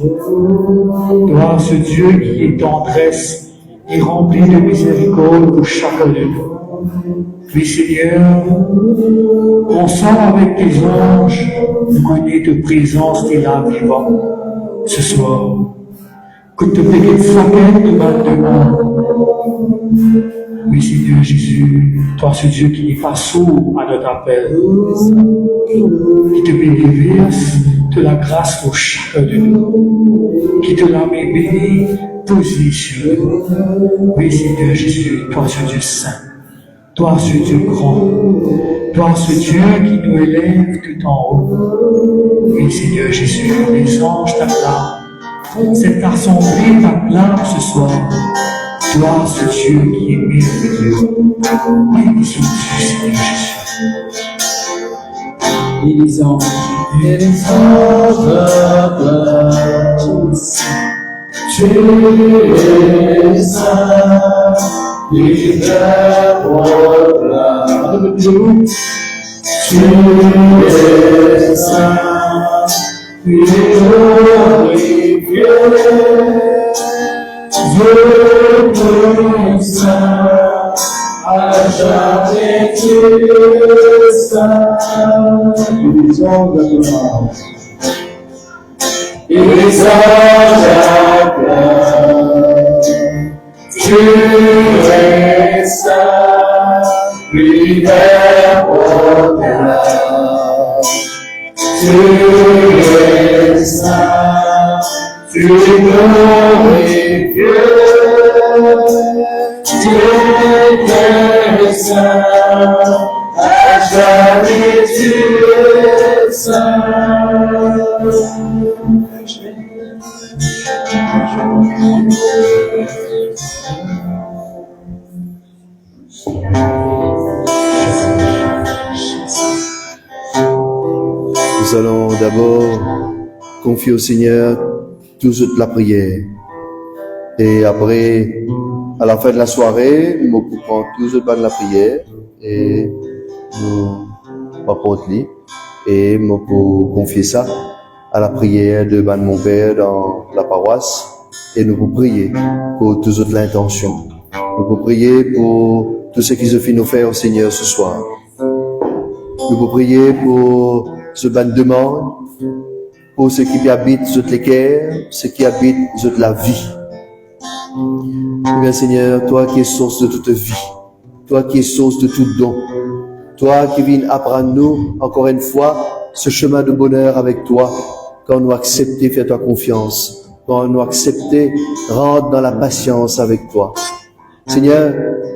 Toi, ce Dieu qui est tendresse et rempli de miséricorde pour chacun de nous. Oui, Seigneur, ensemble avec tes anges, nous connaissons ta présence et là vivant ce soir. Que te fait frapper de ma demande. Oui, Seigneur Jésus, toi, ce Dieu qui n'est pas sourd à notre appel, qui te bénisse de la grâce pour chacun de nous, qui te l'a béni, posé sur nous. Oui, Seigneur Jésus, toi, ce Dieu saint, toi, ce Dieu grand, toi, ce Dieu qui nous élève tout en haut. Oui, Seigneur Jésus, les anges t'acclament. Cette assemblée t'acclame ce soir. Toi, ce Dieu qui est merveilleux. Béni sois-tu, Seigneur Jésus. Et les anges. Et les anges t'acclament. Tu es saint, l'univers proclame. Tu es saint, tu es glorifié. Dieu saint, à jamais tu es saint. Et les anges acclament. Tu es saint, l'univers proclame. Tu es saint, tu es glorifié. Dieu est saint, à jamais tu es saint. Nous allons d'abord confier au Seigneur toute la prière. Et après, à la fin de la soirée, nous occupons tous de la prière et nous rapportons et nous pour confier ça à la prière de mon père dans la paroisse et nous pour prier pour toute l'intention. Nous pour prier pour tout ce qui se fait nous faire au Seigneur ce soir. Nous pour prier pour ce ban demande, pour ceux qui habitent sur les cœurs, ceux qui habitent sur la vie. Bien Seigneur, toi qui es source de toute vie, toi qui es source de tout don, toi qui viens apprendre nous, encore une fois, ce chemin de bonheur avec toi, quand nous acceptons faire ta confiance, quand nous acceptons rentrer dans la patience avec toi. Seigneur,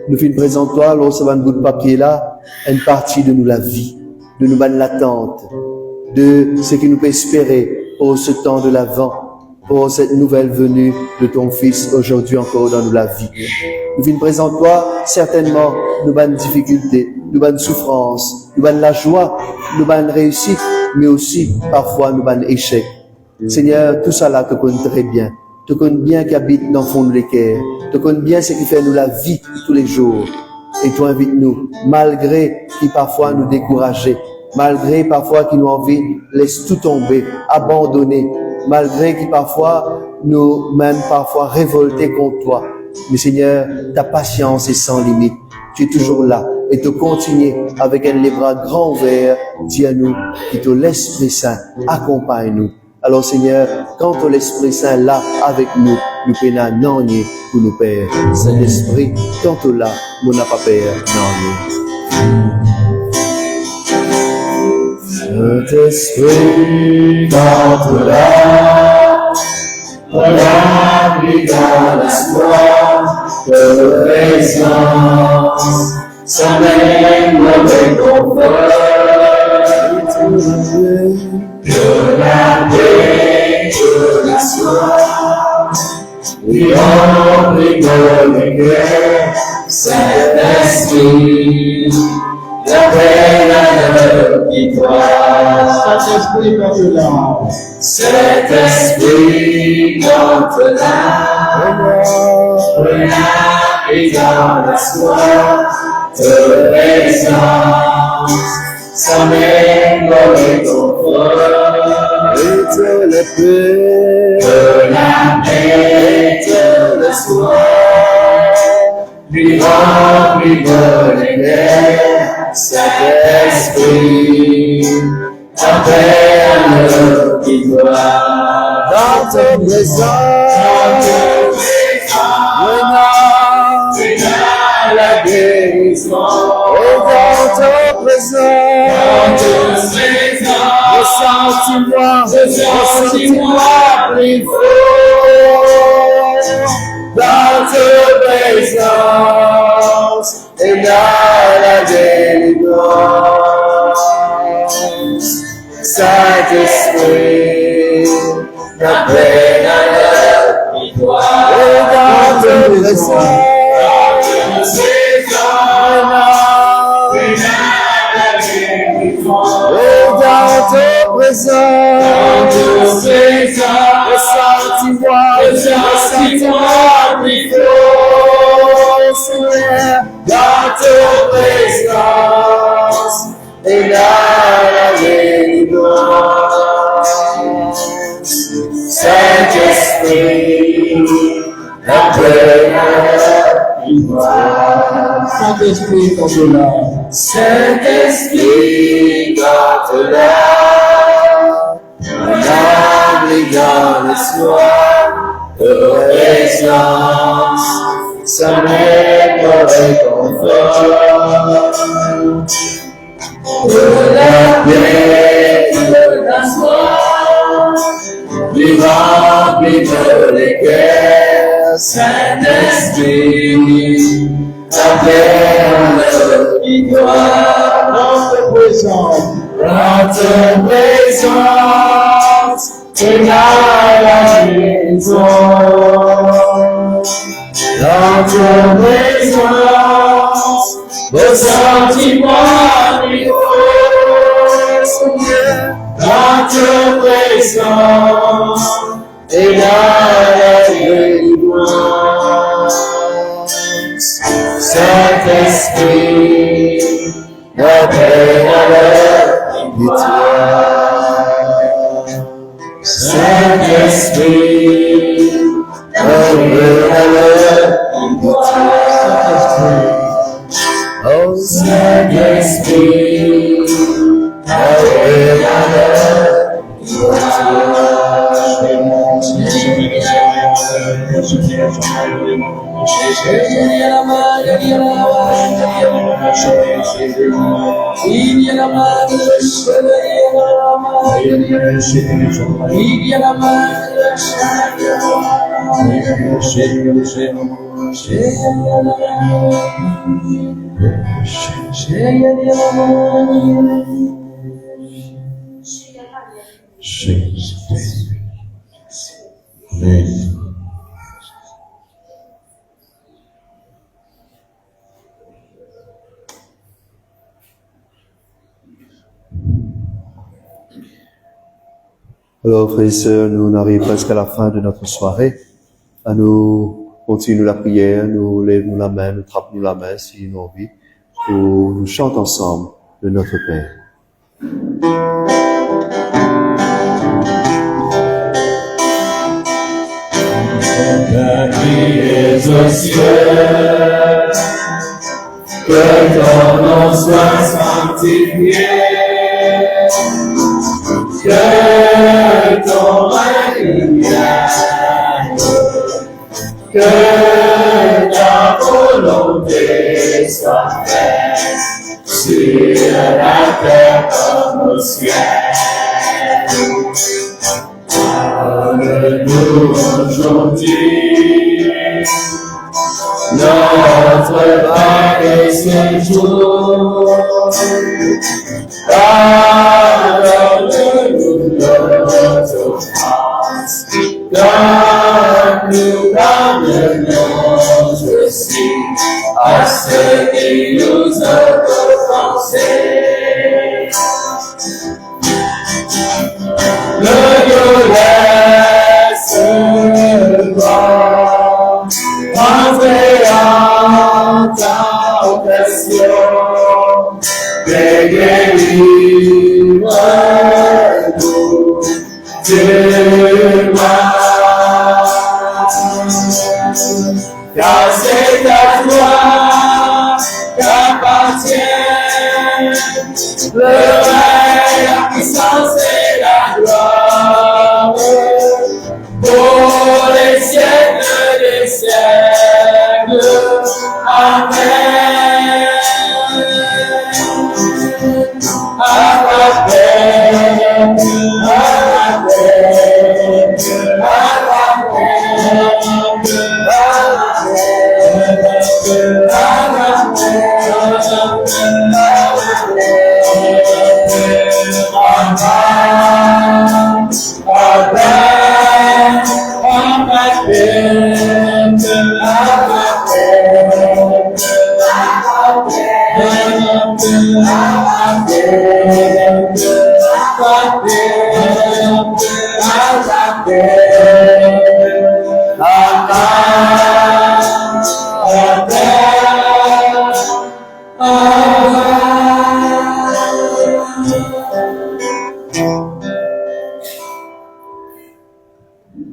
nous finissons présenter toi, lorsque ce bout de papier là, une partie de nous la vie, de nous l'attente, de ce qui nous peut espérer pour ce temps de l'Avent, pour cette nouvelle venue de ton Fils aujourd'hui encore dans nous la vie. Nous venons présenter toi, certainement, nous bonnes difficultés, nous bonnes souffrances, nous bonnes la joie, nous bonnes réussite, mais aussi, parfois, nous bonnes échecs. Seigneur, tout ça là, te connais très bien. Te connais bien qui habite dans le fond de l'équerre. Te connais bien ce qui fait nous la vie tous les jours. Et toi, invite-nous, malgré qui parfois nous décourager, malgré parfois qui nous envie, laisse tout tomber, abandonner, malgré qui parfois nous même parfois révolter contre toi. Mais Seigneur, ta patience est sans limite. Tu es toujours là et te continuer avec les bras grands ouverts. Dis à nous que ton l'Esprit Saint accompagne-nous. Alors Seigneur, quand ton l'Esprit Saint là avec nous, nous pénons non nier pour nous père. Saint-Esprit, quand tu là, mon n'a pas père, non nier. Saint-Esprit, quand tu là, on applique à la gloire de présence, ça même avec confort, de la paix, de la soif, oui, on rigole le cœur, Saint-Esprit, la paix, la qui toi, Saint-Esprit, notre âme. Saint-Esprit, notre âme, et dans la soif de présence, sa main et ton corps, et la paix, de la paix de la soif, lui remplit de l'éclair, Saint-Esprit, appelle victoire dans ta présence, la guérison, et dans ta présence, ressens-moi plus fort, dans ta présence, et dans la délivrance, Saint-Esprit, d'après la victoire, et dans ta présence. Ressens-moi plus fort, Seigneur, dans ta présence, et dans la délivrance, Saint-Esprit, après la victoire. Saint-Esprit, notre âme. Saint-Esprit, notre âme, dans le soir de présence, sa main réconfort, de la paix, de la soif, lui remplit de l'équerre, Saint-Esprit, appelle victoire, Dans ta présence, et dans la maison, dans ta présence, vos sentiments lui dans ta présence, et dans la délivrance, Saint-Esprit, notre victoire. Saint-Esprit, Oh, Saint-Esprit, Alors, frères et sœurs, nous arrivons presque à la fin de notre soirée. Nous continuons la prière, nous lèvons la main, nous trappons la main si nous envie, pour nous chanter ensemble de notre Père. Criez au ciel, que ton nom soit sanctifié, que ton règne vienne, que ta volonté soit faite sur la terre comme au ciel. Donne-nous aujourd'hui notre pain de ce jour. Pardonne-nous notre offense, comme nous pardonnons aussi à ceux qui nous ont offensés. car c'est à toi qu'appartient le règne, la puissance et la gloire pour les siècles des siècles. Amen.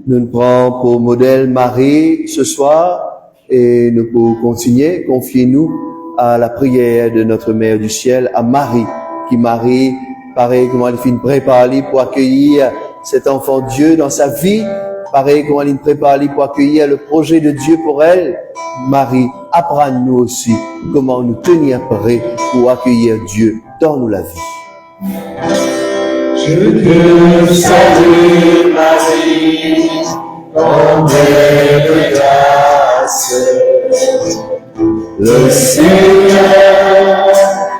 Nous nous prenons pour modèle Marie ce soir et nous pouvons continuer. Confiez-nous à la prière de notre Mère du Ciel, à Marie, qui Marie, pareil comment elle fait une prépare pour accueillir cet enfant Dieu dans sa vie, pareil comment elle prépare pour accueillir le projet de Dieu pour elle. Marie, apprends-nous aussi comment nous tenir prêts pour accueillir Dieu dans nous la vie. Je te salue Marie, comblée de grâce. Le Seigneur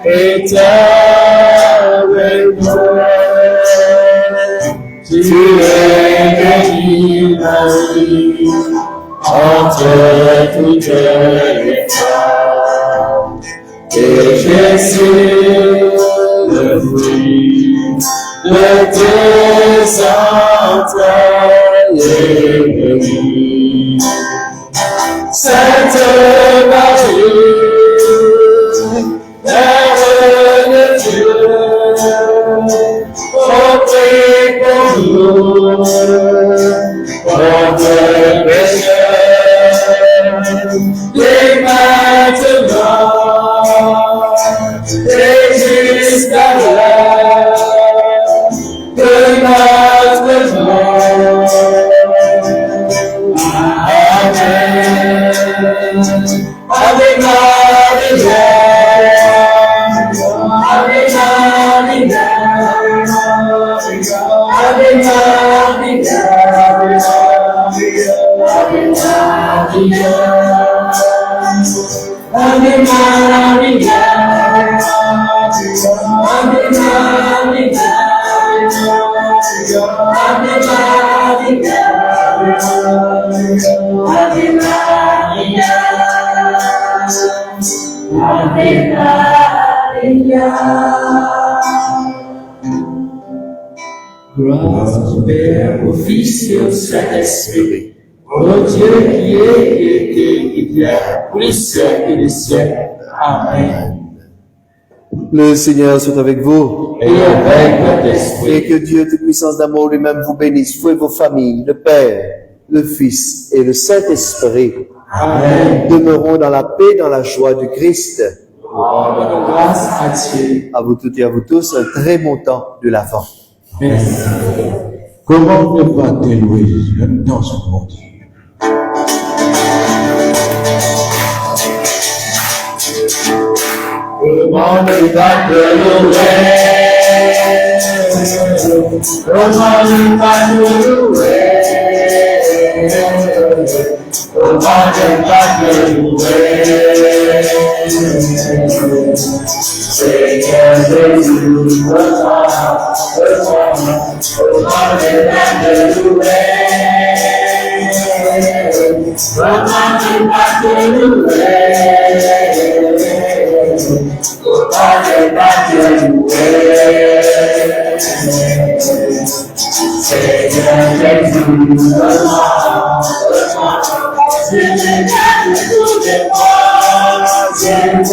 est avec toi. Tu es bénie Marie, entre toutes les femmes. Et Jésus, le fruit de tes entrailles est béni. Sainte Marie, Mère de Dieu, oh, prie pour nous, pauvres pécheurs, et maintenant, et jusqu'à l'heure de notre mort. Amen. Ave Maria, Ave Maria, Ave Maria, Ave Maria, Ave Maria, Ave Maria. Grâce au Père, au Fils et au Saint-Esprit, au Dieu qui est, qui était, qui vient, pour les siècles des siècles. Amen. Le Seigneur soit avec vous. Et avec votre esprit. Et que Dieu, toute puissance d'amour lui-même vous bénisse, vous et vos familles, le Père, le Fils et le Saint-Esprit. Amen. Demeurons dans la paix, dans la joie du Christ. Rendons grâce à Dieu. À vous toutes et à vous tous, un très bon temps de l'Avent. Merci. Comment ne pas te louer dans ce monde? Comment ne pas te louer? Comment ne pas te louer? Comment ne pas te louer? Seigneur Jésus, comment ne pas te louer? Comment ne pas te louer? Comment ne pas te louer? Seigneur Jésus, comment je te garde tous les mois, Seigneur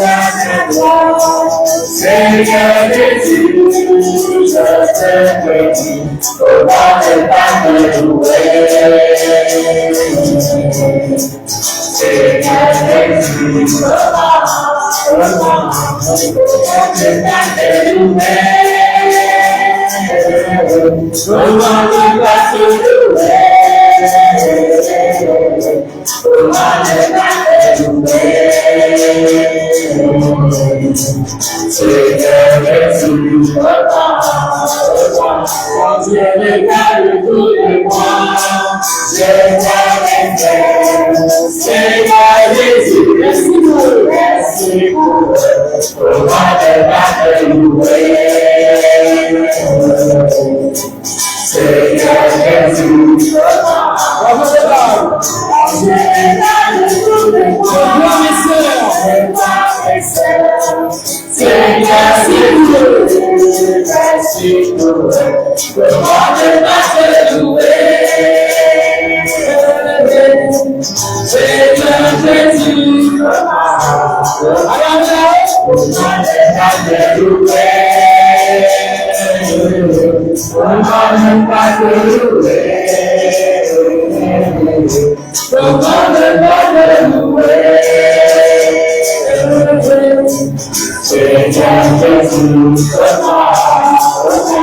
Jésus, je te bénis, comment ne pas te louer? Seigneur Jésus, comment ne pas te louer? Comment ne pas te louer? Comment ne pas te louer? Seigneur Jésus, quand Dieu regarde tout de moi, je vois les frères. Seigneur Jésus, merci pour comment ne pas te louer? Seigneur Jésus, quand Dieu regarde tout de moi, Seigneur, merci pour comment ne pas te louer? Seigneur Jésus, comment ne pas te louer? Comment ne pas te louer? Comment ne pas te louer? Seigneur Jésus, comment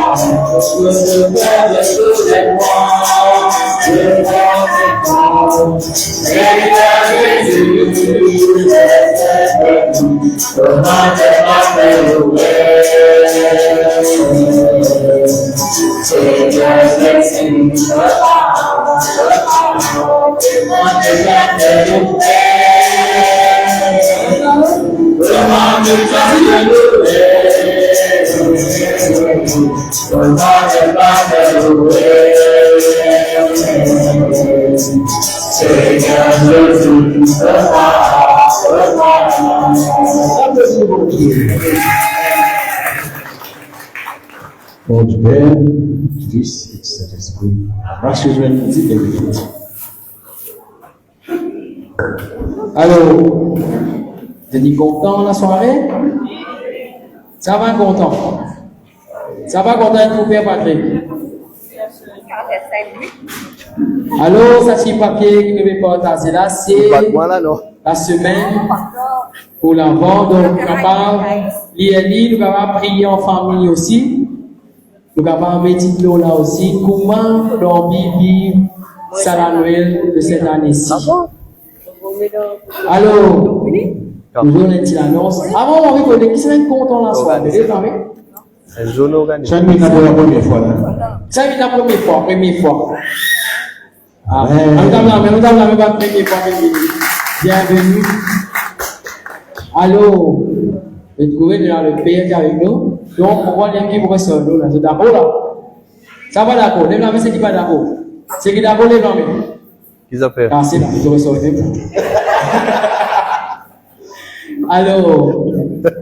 je te perdre tous les mois, je prends tes temps. Seigneur Jésus, je te bénis, comment ne pas te louer? Seigneur Jésus, comment ne pas te louer? Comment ne pas te louer? Comment ne pas te louer? Seigneur Jésus, Au nom du Père, du Fils et du Saint-Esprit. Parce que je vais nous dire des minutes. Alors, vous êtes content la soirée? Ça va content? Ça va content avec vous, Père Patrick? Alors, ça c'est papier qui devait partager là, c'est la semaine pour l'enfant. Donc, nous sommes capables de lire, nous sommes capables de prier en famille aussi. Nous sommes capables de méditer là aussi. Comment l'on vit ça la Noël de cette année-ci? Alors, nous avons une petite annonce. Avant, on va reconnaître qui serait content la soirée. C'est la première fois. Ça, c'est la première fois. Ah, nous avons la même première fois. Bienvenue. Alors, vous trouvez dans le pays qui est avec nous. Donc, on va les vivre sur nous. C'est d'accord là? Ça va d'accord? Les blancs, c'est qui pas d'accord? C'est qui d'accord les blancs? Qu'ils ont fait. Ah, c'est là, vous aurez sauvé. Alors,